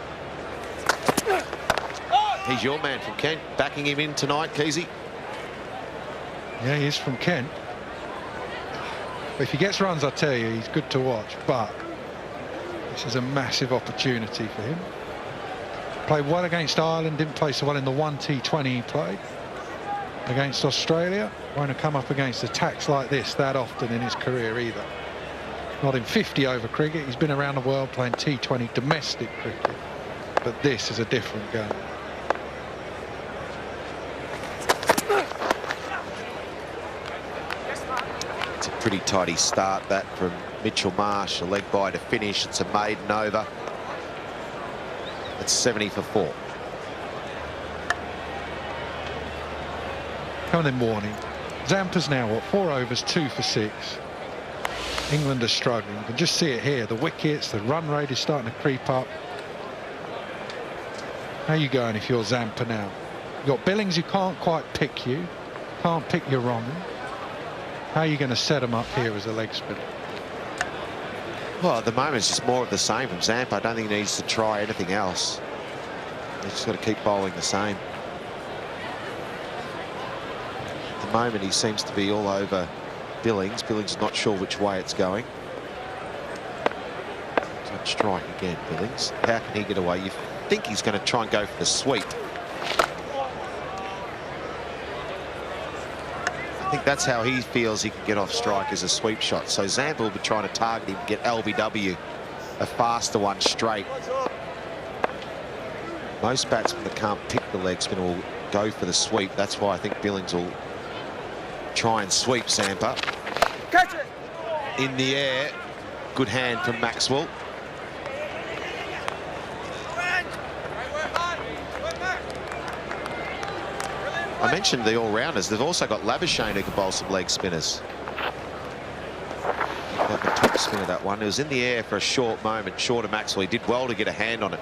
He's your man from Kent, backing him in tonight, Keezy. Yeah, he is from Kent. If he gets runs, I tell you, he's good to watch. But this is a massive opportunity for him. Played well against Ireland, didn't play so well in the 1 T20 he played. Against Australia, won't have come up against attacks like this that often in his career either. Not in 50-over cricket. He's been around the world playing T20 domestic cricket. But this is a different game. It's a pretty tidy start, that, from Mitchell Marsh. A leg by to finish. It's a maiden over. It's 70 for 4. Coming in morning. Zampa's now, what, 4 overs, 2 for 6. England are struggling. You can just see it here. The wickets, the run rate is starting to creep up. How are you going if you're Zampa now? You've got Billings who can't quite pick you. Can't pick your wrong. How are you going to set him up here as a leg spinner? Well, at the moment, it's just more of the same from Zampa. I don't think he needs to try anything else. He's just got to keep bowling the same. At the moment, he seems to be all over Billings. Billings is not sure which way it's going. Don't strike again, Billings. How can he get away? You think he's going to try and go for the sweep. I think that's how he feels he can get off strike, as a sweep shot. So Zampa will be trying to target him, get LBW, a faster one straight. Most batsmen that can't pick the leg spin will go for the sweep. That's why I think Billings will try and sweep Zampa. Catch it! In the air. Good hand from Maxwell. I mentioned the all-rounders. They've also got Labuschagne who can bowl some leg spinners. Like the top spin of that one. It was in the air for a short moment, short of Maxwell. He did well to get a hand on it.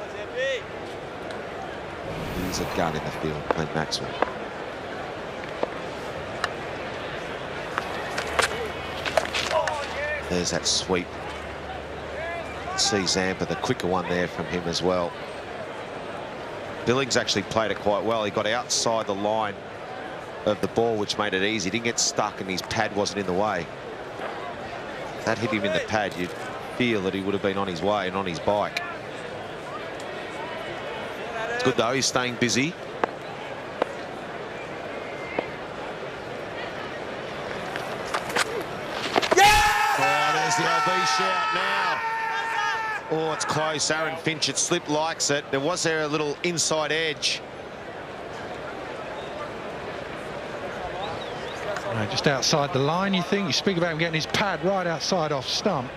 He's a gun in the field, Glenn Maxwell. There's that sweep. See Zampa, the quicker one there from him as well. Billings actually played it quite well. He got outside the line of the ball, which made it easy. He didn't get stuck and his pad wasn't in the way. If that hit him in the pad, you'd feel that he would have been on his way and on his bike. It's good though, he's staying busy. The LB shout now. Oh, it's close. Aaron Finch, it slipped, likes it. Was there a little inside edge? Just outside the line, you think? You speak about him getting his pad right outside off stump.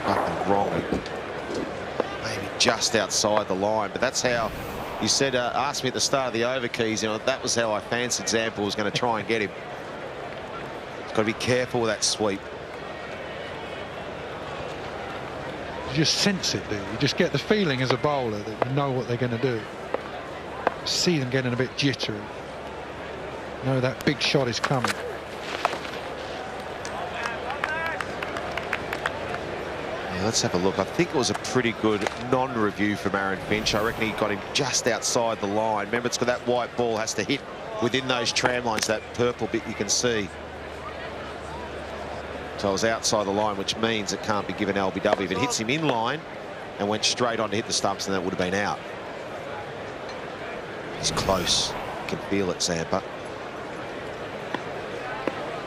Nothing wrong. Maybe just outside the line, but that's how. You said, asked me at the start of the over, Keys, you know, that was how I fancied Zampa was going to try and get him. He's got to be careful with that sweep. You just sense it, do you? You just get the feeling as a bowler that you know what they're going to do. see them getting a bit jittery. Know that big shot is coming. Yeah, let's have a look. I think it was a pretty good non-review from Aaron Finch. I reckon he got him just outside the line. Remember, it's got that white ball has to hit within those tram lines, that purple bit you can see. So it was outside the line, which means it can't be given LBW. If it hits him in line and went straight on to hit the stumps, then that would have been out. He's close. You can feel it, Zampa.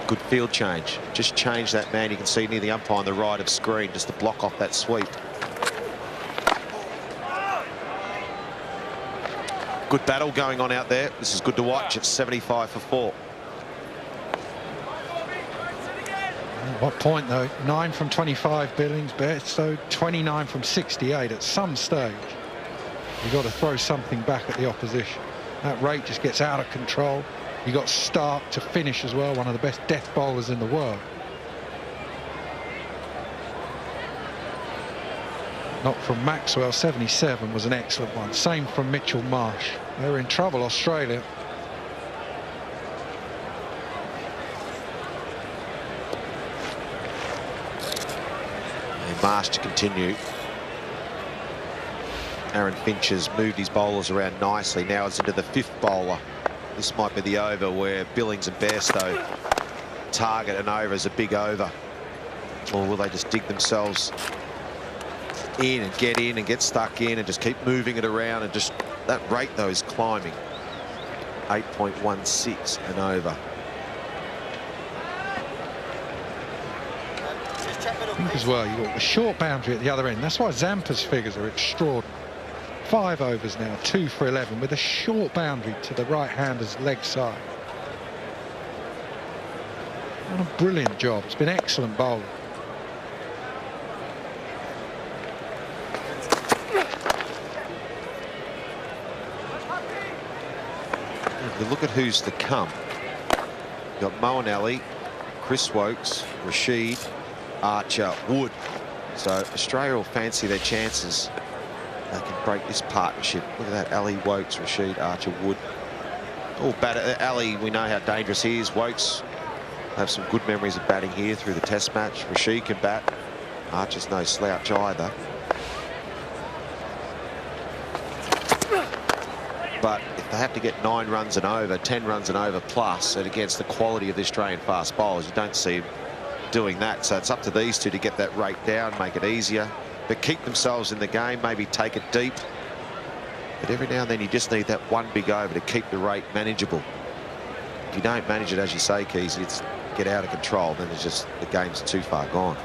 Good field change. Just change that man. You can see near the umpire on the right of screen just to block off that sweep. Good battle going on out there. This is good to watch. It's 75 for 4. What point though? 9 from 25 Billings, Bairstow 29 from 68. At some stage you've got to throw something back at the opposition. That rate just gets out of control. You got Stark to finish as well, one of the best death bowlers in the world. Knock from Maxwell, 77, was an excellent one. Same from Mitchell Marsh. They're in trouble, Australia. And Marsh to continue. Aaron Finch has moved his bowlers around nicely. Now it's into the 5th bowler. This might be the over where Billings and Bairstow target an over as a big over. Or will they just dig themselves in and get stuck in and just keep moving it around, and just that rate though is climbing. 8.16 and over. I think as well you've got the short boundary at the other end. That's why Zampa's figures are extraordinary. 5 overs now, 2 for 11, with a short boundary to the right-hander's leg side. What a brilliant job. It's been excellent bowling. If you look at who's to come, you've got Moeen, Chris Wokes, Rashid, Archer, Wood. So Australia will fancy their chances. They can break this partnership. Look at that, Ali, Wokes, Rashid, Archer, Wood. Oh, Ali, we know how dangerous he is. Wokes have some good memories of batting here through the Test match. Rashid can bat. Archer's no slouch either. But if they have to get 9 runs and over, 10 runs and over plus, and against the quality of the Australian fast bowlers, you don't see them doing that. So it's up to these two to get that rate down, make it easier, but keep themselves in the game, maybe take it deep. But every now and then you just need that one big over to keep the rate manageable. If you don't manage it, as you say, Keys, it's get out of control, then it's just the game's too far gone.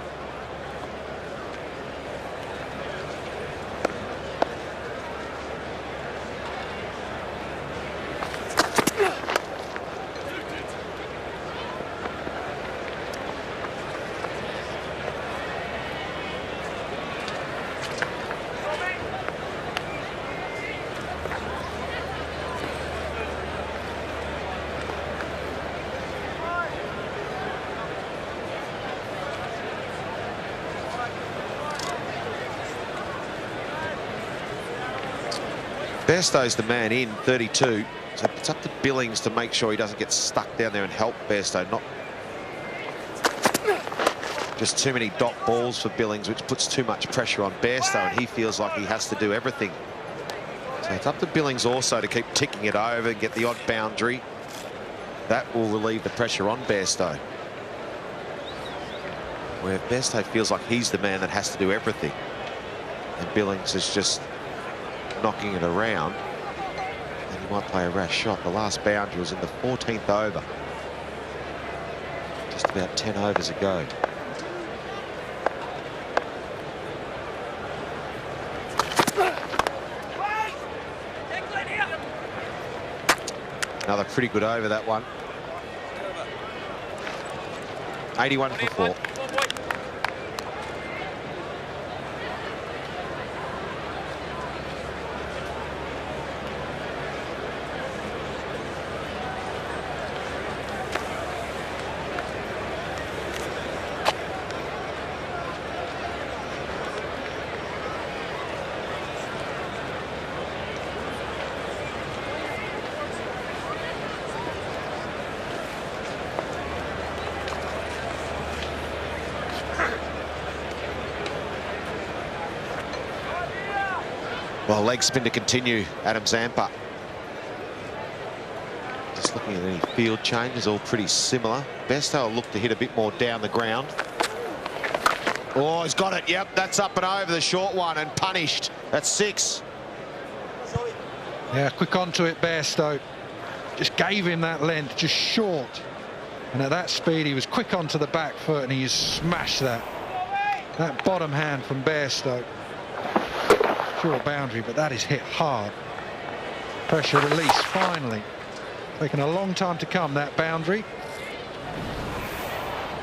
Bairstow's the man in, 32. So it's up to Billings to make sure he doesn't get stuck down there and help Bairstow. Not just too many dot balls for Billings, which puts too much pressure on Bairstow, and he feels like he has to do everything. So it's up to Billings also to keep ticking it over and get the odd boundary. That will relieve the pressure on Bairstow. Where Bairstow feels like he's the man that has to do everything, and Billings is just knocking it around, and he might play a rash shot. The last boundary was in the 14th over. Just about 10 overs ago. Another pretty good over, that one. 81 for 4. Well, leg spin to continue, Adam Zampa. Just looking at any field changes, all pretty similar. Bairstow will look to hit a bit more down the ground. Oh, he's got it. Yep, that's up and over the short one and punished. That's 6. Yeah, quick onto it, Bairstow. Just gave him that length, just short. And at that speed, he was quick onto the back foot and he smashed that. That bottom hand from Bairstow. Short boundary, but that is hit hard. Pressure release, finally. Taking a long time to come, that boundary.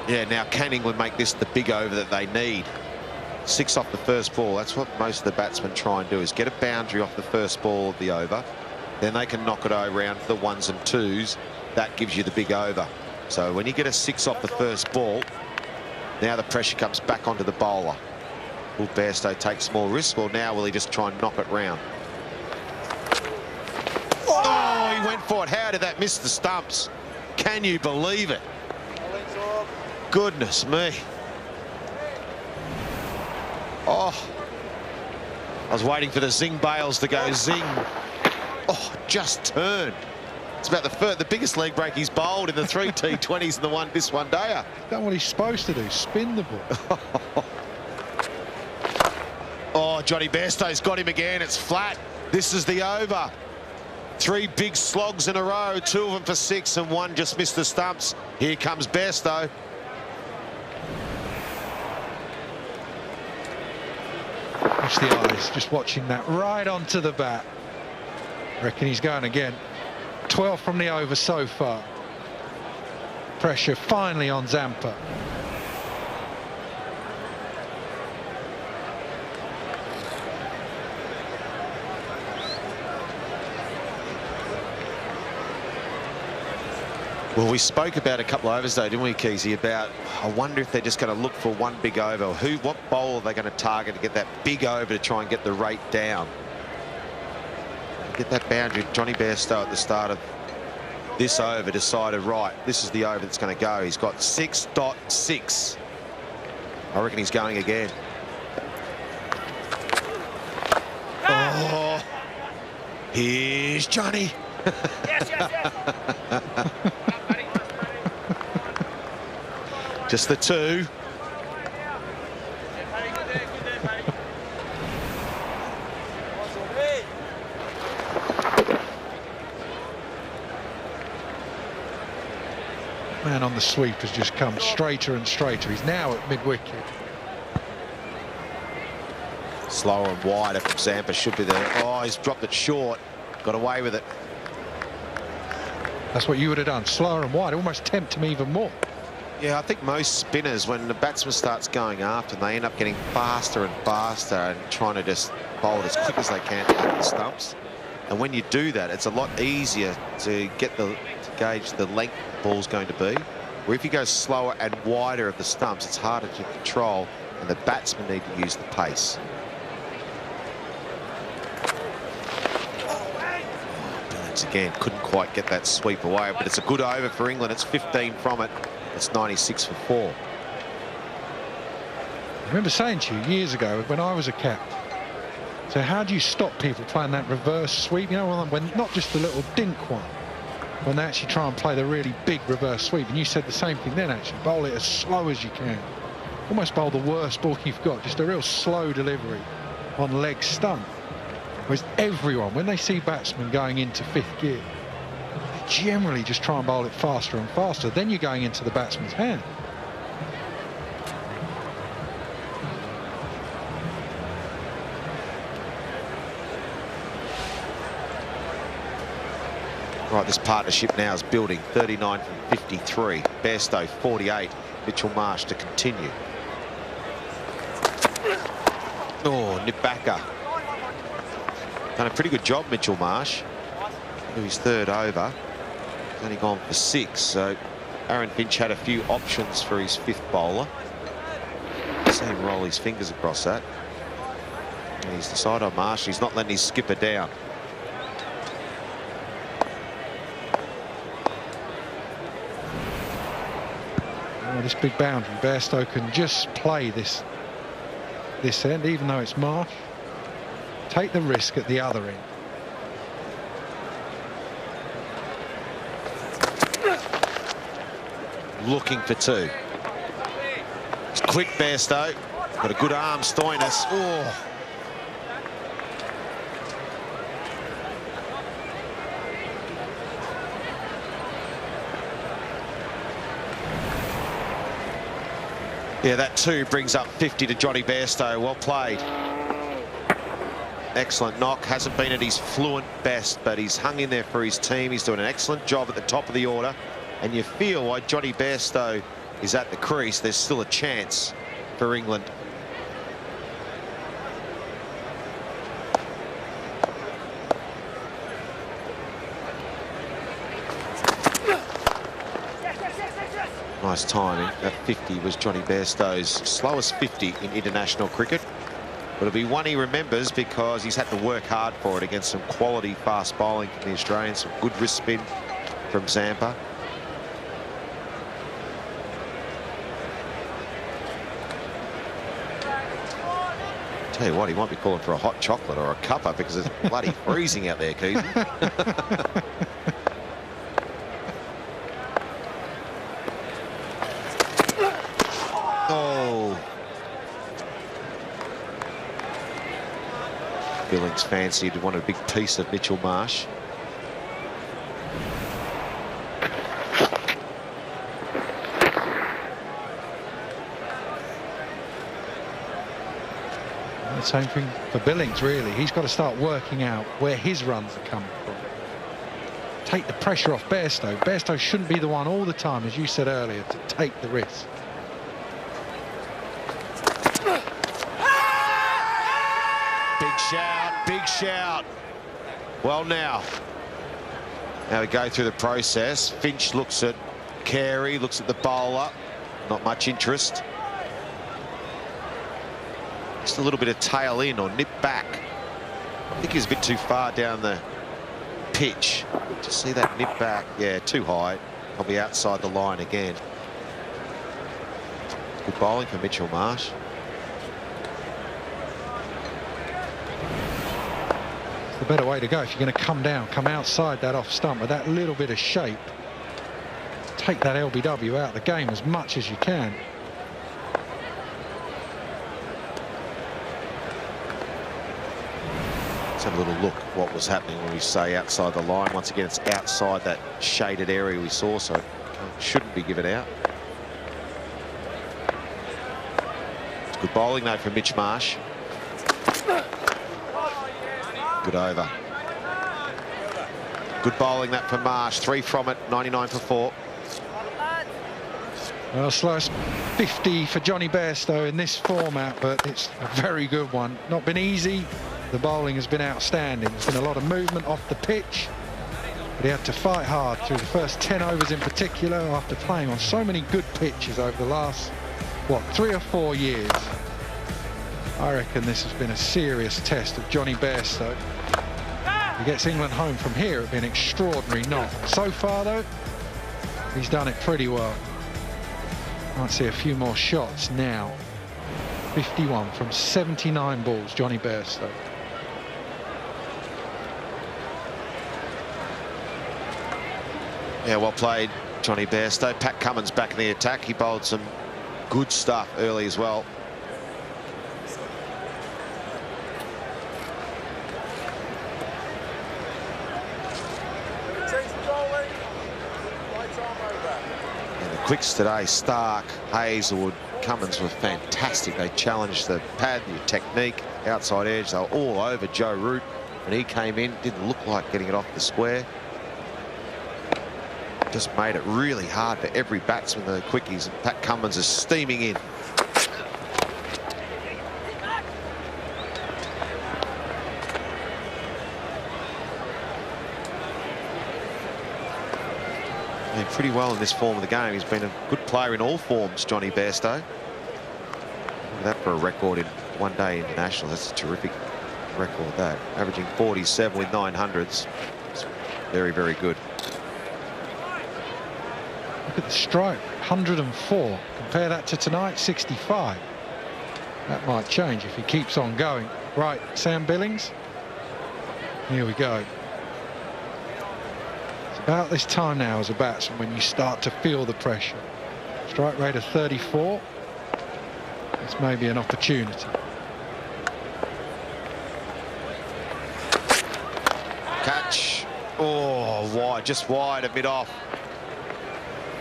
Yeah, now can England make this the big over that they need? 6 off the first ball. That's what most of the batsmen try and do, is get a boundary off the first ball of the over. Then they can knock it around for the 1s and 2s. That gives you the big over. So when you get a 6 off the first ball, now the pressure comes back onto the bowler. Will Bairstow take some more risk, or now will he just try and knock it round? Oh, he went for it. How did that miss the stumps? Can you believe it? Goodness me. Oh, I was waiting for the zing bails to go zing. Oh, just turned. It's about the biggest leg break he's bowled in the 3 T20s and this one dayer. Done what he's supposed to do, spin the ball. Oh, Johnny Bairstow's got him again. It's flat. This is the over. 3 big slogs in a row, 2 of them for 6 and 1 just missed the stumps. Here comes Bairstow. Watch the eyes, just watching that right onto the bat. Reckon he's going again. 12 from the over so far. Pressure finally on Zampa. Well, we spoke about a couple of overs, though, didn't we, Keezy, about, I wonder if they're just going to look for one big over. What bowl are they going to target to get that big over to try and get the rate down? Get that boundary. Johnny Bairstow at the start of this over decided, right, this is the over that's going to go. He's got 6.6. I reckon he's going again. Oh, here's Johnny. Yes, yes, yes. Just the 2. Man on the sweep has just come straighter and straighter. He's now at mid-wicket. Slower and wider from Zampa, should be there. Oh, he's dropped it short. Got away with it. That's what you would have done. Slower and wide, almost tempt him even more. Yeah, I think most spinners, when the batsman starts going after them, they end up getting faster and faster and trying to just bowl it as quick as they can to the stumps. And when you do that, it's a lot easier to gauge the length the ball's going to be. Where if you go slower and wider of the stumps, it's harder to control, and the batsmen need to use the pace. Billings again couldn't quite get that sweep away, but it's a good over for England. It's 15 from it. It's 96 for 4. I remember saying to you years ago when I was a captain, so how do you stop people playing that reverse sweep? You know, when not just the little dink one, when they actually try and play the really big reverse sweep. And you said the same thing then, actually. Bowl it as slow as you can. Almost bowl the worst ball you've got. Just a real slow delivery on leg stump. Whereas everyone, when they see batsmen going into 5th gear, they generally just try and bowl it faster and faster. Then you're going into the batsman's hand. Right, this partnership now is building. 39 from 53. Bairstow 48. Mitchell Marsh to continue. Oh, Nipaka. Done a pretty good job, Mitchell Marsh. To his 3rd over. He's only gone for 6. So Aaron Finch had a few options for his 5th bowler. See him roll his fingers across that. And he's decided on Marsh. He's not letting his skipper down. This big boundary, Bairstow can just play this end, even though it's Marsh. Take the risk at the other end. Looking for two. It's quick, Bairstow. Got a good arm, Stoinis. Oh. Yeah, that two brings up 50 to Johnny Bairstow. Well played. Excellent knock. Hasn't been at his fluent best, but he's hung in there for his team. He's doing an excellent job at the top of the order. And you feel like Johnny Bairstow is at the crease. There's still a chance for England. Nice timing. That 50 was Johnny Bairstow's slowest 50 in international cricket. But it'll be one he remembers because he's had to work hard for it against some quality fast bowling from the Australians. Some good wrist spin from Zampa. Tell you what, he might be calling for a hot chocolate or a cuppa because it's bloody freezing out there, Keith. Oh. Billings fancied, wanted a big piece of Mitchell Marsh. Same thing for Billings, really. He's got to start working out where his runs are coming from. Take the pressure off Bairstow. Bairstow shouldn't be the one all the time, as you said earlier, to take the risk. Big shout, big shout. Well, now we go through the process. Finch looks at Carey, looks at the bowler. Not much interest. Just a little bit of tail in or nip back. I think he's a bit too far down the pitch. To see that nip back, yeah, too high. Probably outside the line again. Good bowling for Mitchell Marsh. It's the better way to go. If you're going to come down, come outside that off stump with that little bit of shape. Take that LBW out of the game as much as you can. Let's have a little look at what was happening when we say outside the line. Once again, it's outside that shaded area we saw, so it shouldn't be given out. It's good bowling though from Mitch Marsh. Good over. Good bowling that from Marsh. 3 from it, 99 for 4. Well, slowest 50 for Johnny Bairstow in this format, but it's a very good one. Not been easy. The bowling has been outstanding. There's been a lot of movement off the pitch, but he had to fight hard through the first 10 overs in particular after playing on so many good pitches over the last, what, 3 or 4 years. I reckon this has been a serious test of Johnny Bairstow. He gets England home from here, it'd be an extraordinary knock. So far, though, he's done it pretty well. Might see a few more shots now. 51 from 79 balls, Johnny Bairstow. Yeah, well played, Johnny Bairstow. Pat Cummins back in the attack. He bowled some good stuff early as well. And the quicks today, Stark, Hazelwood, Cummins were fantastic. They challenged the pad, the technique, outside edge. They were all over Joe Root when he came in. Didn't look like getting it off the square. Just made it really hard for every batsman, the quickies. And Pat Cummins is steaming in. Playing pretty well in this form of the game. He's been a good player in all forms, Johnny Bairstow. Look at that for a record in one-day international. That's a terrific record, that. Averaging 47 with 900s. It's very, very good. Look at the strike, 104. Compare that to tonight, 65. That might change if he keeps on going. Right, Sam Billings. Here we go. It's about this time now as a batsman when you start to feel the pressure. Strike rate of 34. It's maybe an opportunity. Catch. Oh, wide, just wide, a bit off.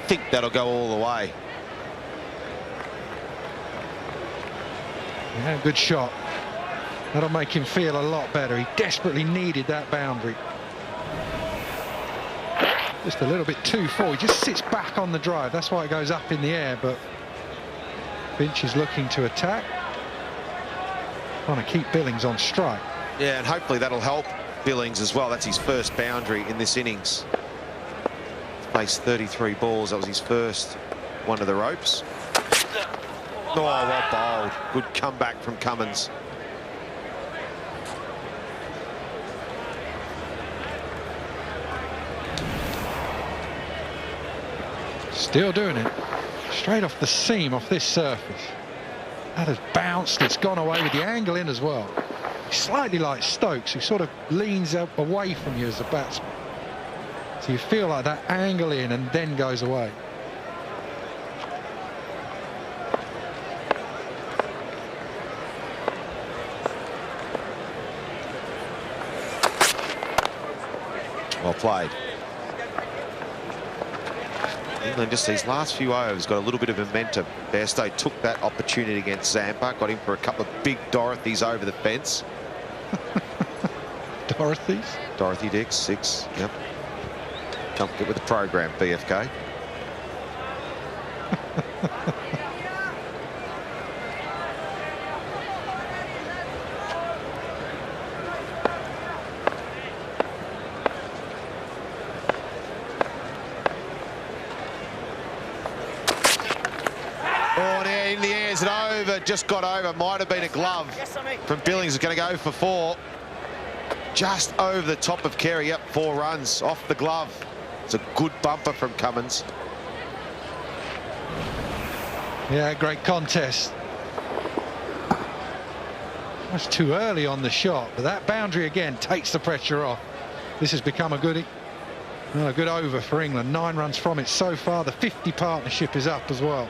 Think that'll go all the way. Yeah, good shot. That'll make him feel a lot better. He desperately needed that boundary. Just a little bit too full. He just sits back on the drive. That's why it goes up in the air, but Finch is looking to attack. Trying to keep Billings on strike. Yeah, and hopefully that'll help Billings as well. That's his first boundary in this innings. Faced 33 balls. That was his first one of the ropes. Oh, well bowled. Good comeback from Cummins. Still doing it. Straight off the seam off this surface. That has bounced. It's gone away with the angle in as well. Slightly like Stokes, who sort of leans up away from you as a batsman. So you feel like that angle in and then goes away. Well played. England just these last few overs got a little bit of momentum. Bairstow took that opportunity against Zampa, got him for a couple of big Dorothys over the fence. Dorothys? Dorothy Dix, 6, yep. Don't get with the program, BFK. Just got over, might have been a glove from Billings. Is going to go for 4. Just over the top of Carey. Yep, 4 runs off the glove. It's a good bumper from Cummins. Yeah, great contest. That's too early on the shot, but that boundary again takes the pressure off. This has become a good over for England. 9 runs from it so far. The 50 partnership is up as well.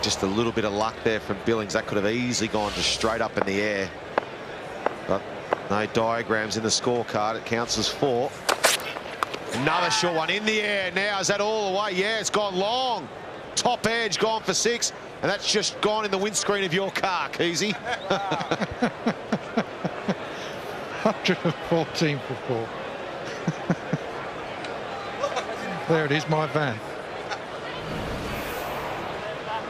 Just a little bit of luck there from Billings. That could have easily gone to straight up in the air. But no diagrams in the scorecard. It counts as 4. Another short one in the air now. Is that all the way? Yeah, it's gone long. Top edge, gone for 6. And that's just gone in the windscreen of your car, Keezy. 114 for 4. There it is, my van.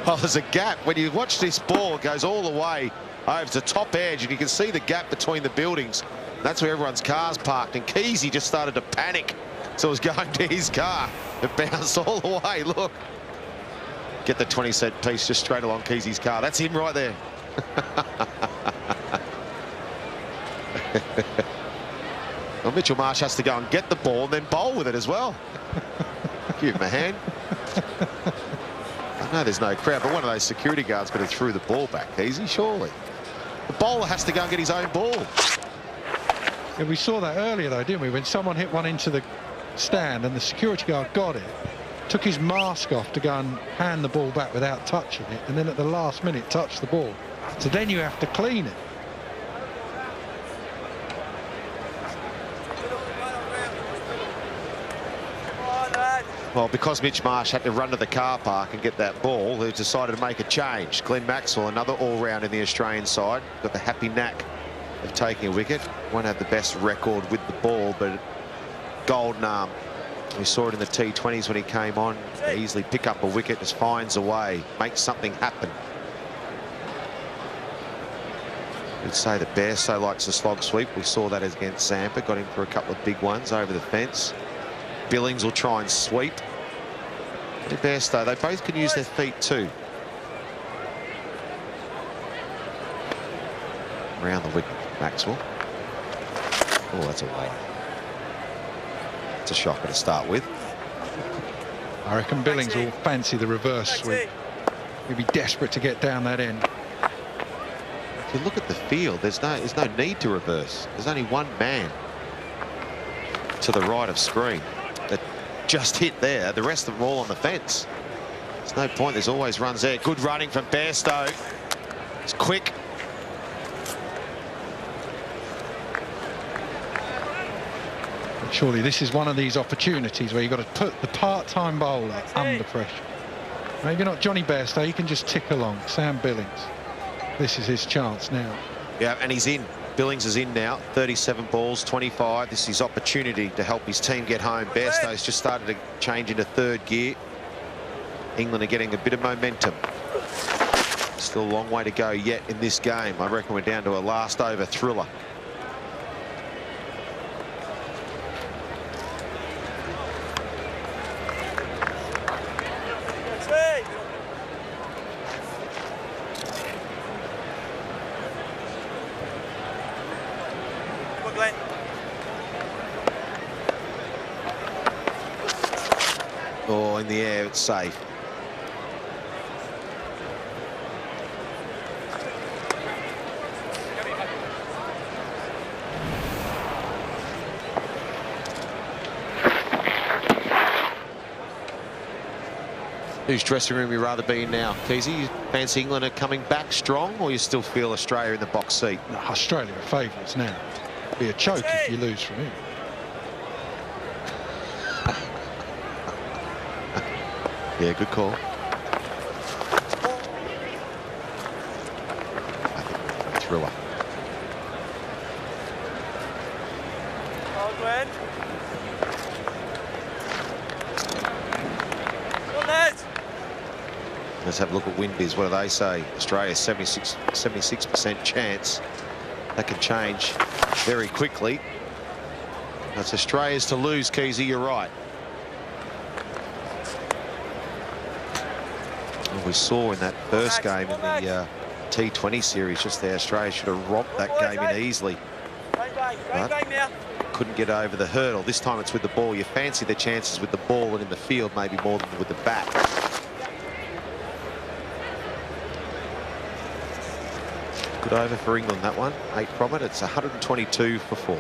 Oh, there's a gap. When you watch this ball, it goes all the way over to the top edge, and you can see the gap between the buildings. That's where everyone's car's parked, and Keezy just started to panic. So it was going to his car. It bounced all the way. Look. Get the 20-cent piece just straight along Keezy's car. That's him right there. Well, Mitchell Marsh has to go and get the ball and then bowl with it as well. Give him a hand. I know there's no crowd, but one of those security guards could have threw the ball back, Keezy, surely. The bowler has to go and get his own ball. Yeah, we saw that earlier, though, didn't we? When someone hit one into the stand and the security guard got it, took his mask off to go and hand the ball back without touching it, and then at the last minute touched the ball. So then you have to clean it. Well, because Mitch Marsh had to run to the car park and get that ball, they decided to make a change. Glenn Maxwell, another all-round in the Australian side, got the happy knack of taking a wicket. Won't have the best record with the ball, but golden arm. We saw it in the T20s when he came on. They easily pick up a wicket, just finds a way, makes something happen. I'd say that Bairstow likes the slog sweep. We saw that against Zampa, got him for a couple of big ones over the fence. Billings will try and sweep. And Bairstow, they both can use their feet too. Around the wicket, Maxwell. Oh, that's a wide. It's a shocker to start with. I reckon Billings will fancy the reverse sweep. He'll be desperate to get down that end. If you look at the field, there's no need to reverse. There's only one man to the right of screen that just hit there. The rest of them all on the fence. There's no point. There's always runs there. Good running from Bairstow. It's quick. Surely this is one of these opportunities where you've got to put the part-time bowler under pressure. Maybe not Johnny Bairstow, he can just tick along. Sam Billings. This is his chance now. Yeah, and he's in. Billings is in now. 37 balls, 25. This is his opportunity to help his team get home. Bairstow's just started to change into third gear. England are getting a bit of momentum. Still a long way to go yet in this game. I reckon we're down to a last over thriller. Oh, in the air, it's safe. Whose dressing room you rather be in now, Keezy? You fancy England are coming back strong, or you still feel Australia in the box seat? No, Australia are favourites now. It'll be a choke if you lose from him. Yeah, good call. Thriller. Let's have a look at WinBiz. What do they say? Australia 76% chance. That can change very quickly. That's Australia's to lose, Keezy. You're right. Well, we saw in that first game in the T20 series just there, Australia should have romped that game in easily. But couldn't get over the hurdle. This time it's with the ball. You fancy the chances with the ball and in the field maybe more than with the bat. Good over for England, that one. 8 from it. It's 122 for 4.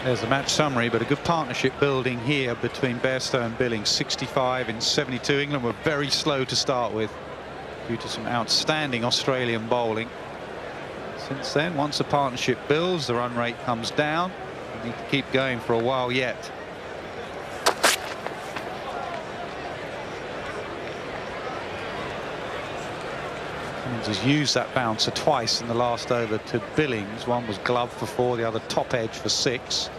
There's the match summary, but a good partnership building here between Bairstow and Billings. 65 in 72. England were very slow to start with due to some outstanding Australian bowling. Since then, once the partnership builds, the run rate comes down. We need to keep going for a while yet. Cummins has used that bouncer twice in the last over to Billings. One was glove for 4, the other top edge for 6.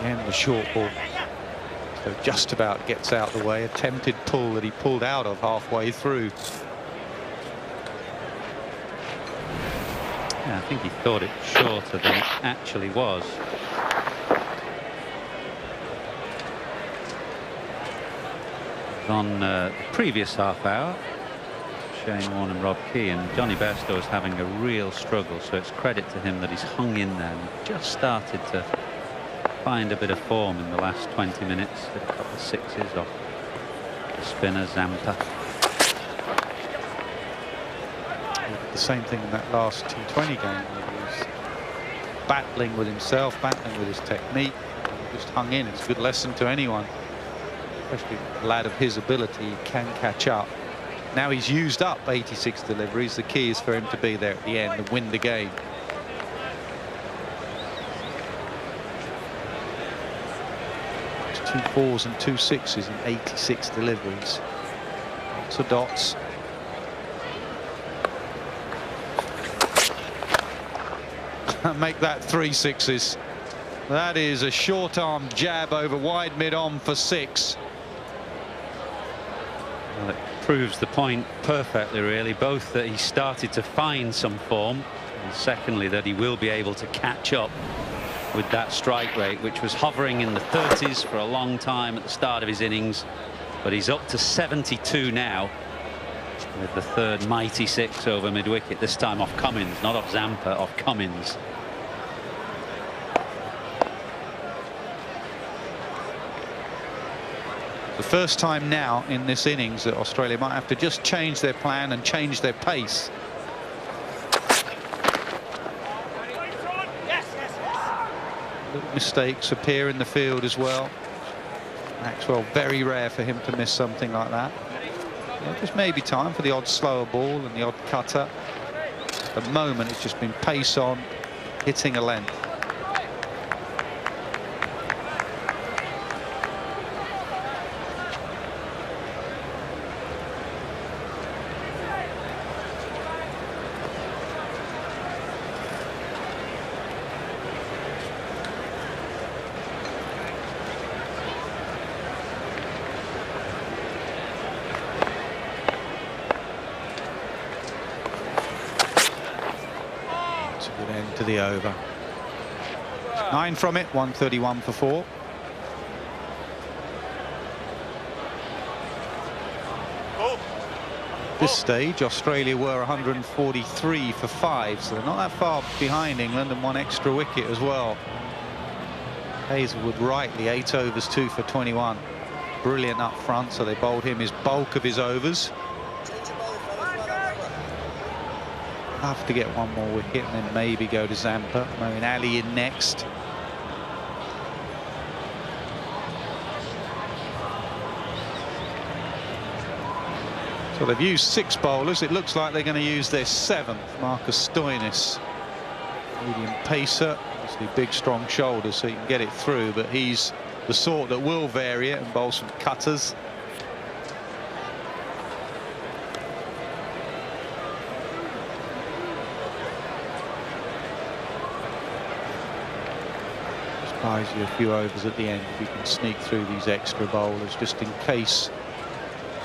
And the short ball, so just about gets out the way. Attempted pull that he pulled out of halfway through. Yeah, I think he thought it shorter than it actually was. On the previous half hour, Shane Warne and Rob Key, and Johnny Bairstow is having a real struggle, so it's credit to him that he's hung in there and just started to find a bit of form in the last 20 minutes. Did a couple of sixes off the spinner Zampa. The same thing in that last T20 game. He was battling with himself, battling with his technique. He just hung in. It's a good lesson to anyone, especially a lad of his ability. He can catch up. Now he's used up 86 deliveries. The key is for him to be there at the end and win the game. 2 4s and 2 6s and 86 deliveries. Lots of dots. Make that 3 6s. That is a short arm jab over wide mid on for 6. Well, it proves the point perfectly, really, both that he started to find some form, and secondly that he will be able to catch up with that strike rate, which was hovering in the 30s for a long time at the start of his innings, but he's up to 72 now with the third mighty 6 over mid-wicket, this time off Cummins, not off Zampa, off Cummins. The first time now in this innings that Australia might have to just change their plan and change their pace. Little mistakes appear in the field as well. Maxwell, very rare for him to miss something like that. Yeah, just maybe time for the odd slower ball and the odd cutter. At the moment it's just been pace on, hitting a length. To the over. 9 from it, 131 for 4. At this stage Australia were 143 for 5, so they're not that far behind England, and 1 extra wicket as well. Hazelwood rightly 8 overs, 2 for 21. Brilliant up front, so they bowled him his bulk of his overs. Have to get 1 more wicket and then maybe go to Zampa. Moeen Ali in next. So they've used 6 bowlers. It looks like they're going to use their 7th. Marcus Stoinis, medium pacer, obviously big strong shoulders so he can get it through, but he's the sort that will vary it and bowl some cutters. Buys you a few overs at the end if you can sneak through these extra bowlers, just in case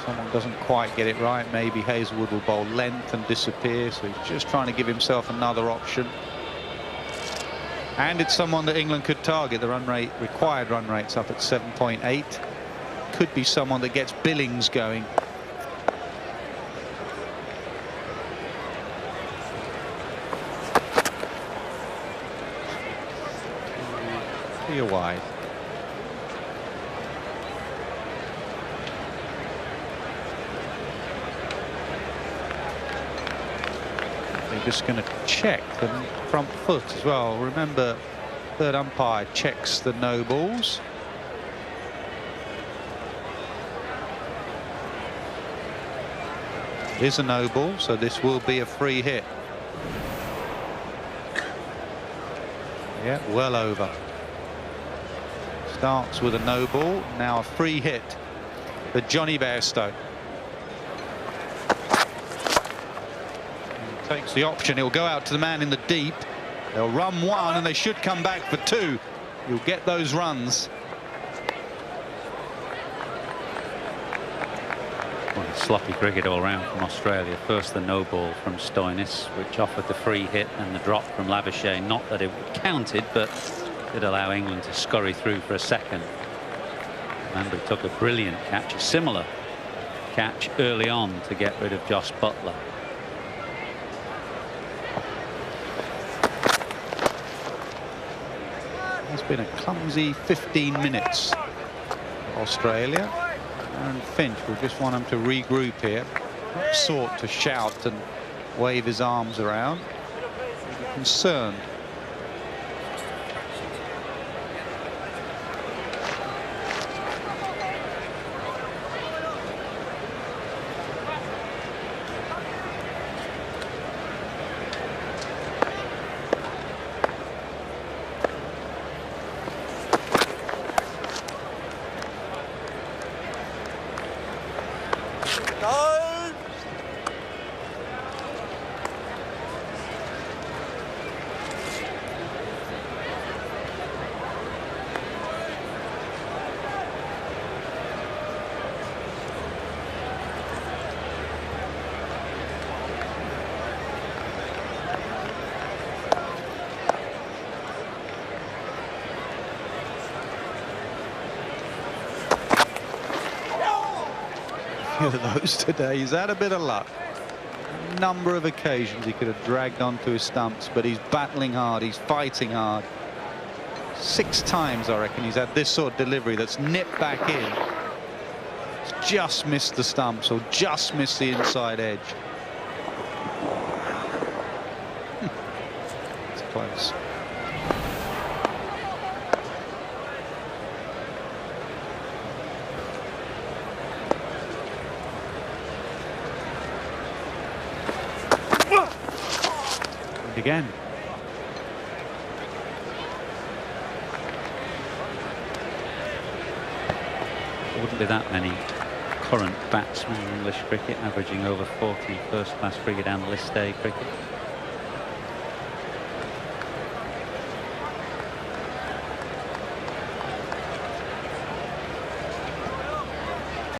someone doesn't quite get it right. Maybe Hazelwood will bowl length and disappear, so he's just trying to give himself another option. And it's someone that England could target. The run rate, required run rate's up at 7.8. Could be someone that gets Billings going. Wide. They're just going to check the front foot as well. Remember, third umpire checks the no balls. It is a no ball, so this will be a free hit. Yeah, well over. Starts with a no ball, now a free hit for Johnny Bairstow. He takes the option, he'll go out to the man in the deep. They'll run 1 and they should come back for 2. You'll get those runs. Well, sloppy cricket all round from Australia. First the no ball from Stoinis, which offered the free hit, and the drop from Labuschagne. Not that it counted, but did allow England to scurry through for a second. Landry took a brilliant catch, a similar catch early on to get rid of Josh Butler. It's been a clumsy 15 minutes for Australia. Aaron Finch will just want him to regroup here. Not sought to shout and wave his arms around. He's concerned. No! Few of those today. He's had a bit of luck. A number of occasions he could have dragged onto his stumps, but he's battling hard, he's fighting hard. 6 times I reckon he's had this sort of delivery that's nipped back in. It's just missed the stumps or just missed the inside edge. It's close. Again. There wouldn't be that many current batsmen in English cricket averaging over 40 first-class cricket and list day cricket.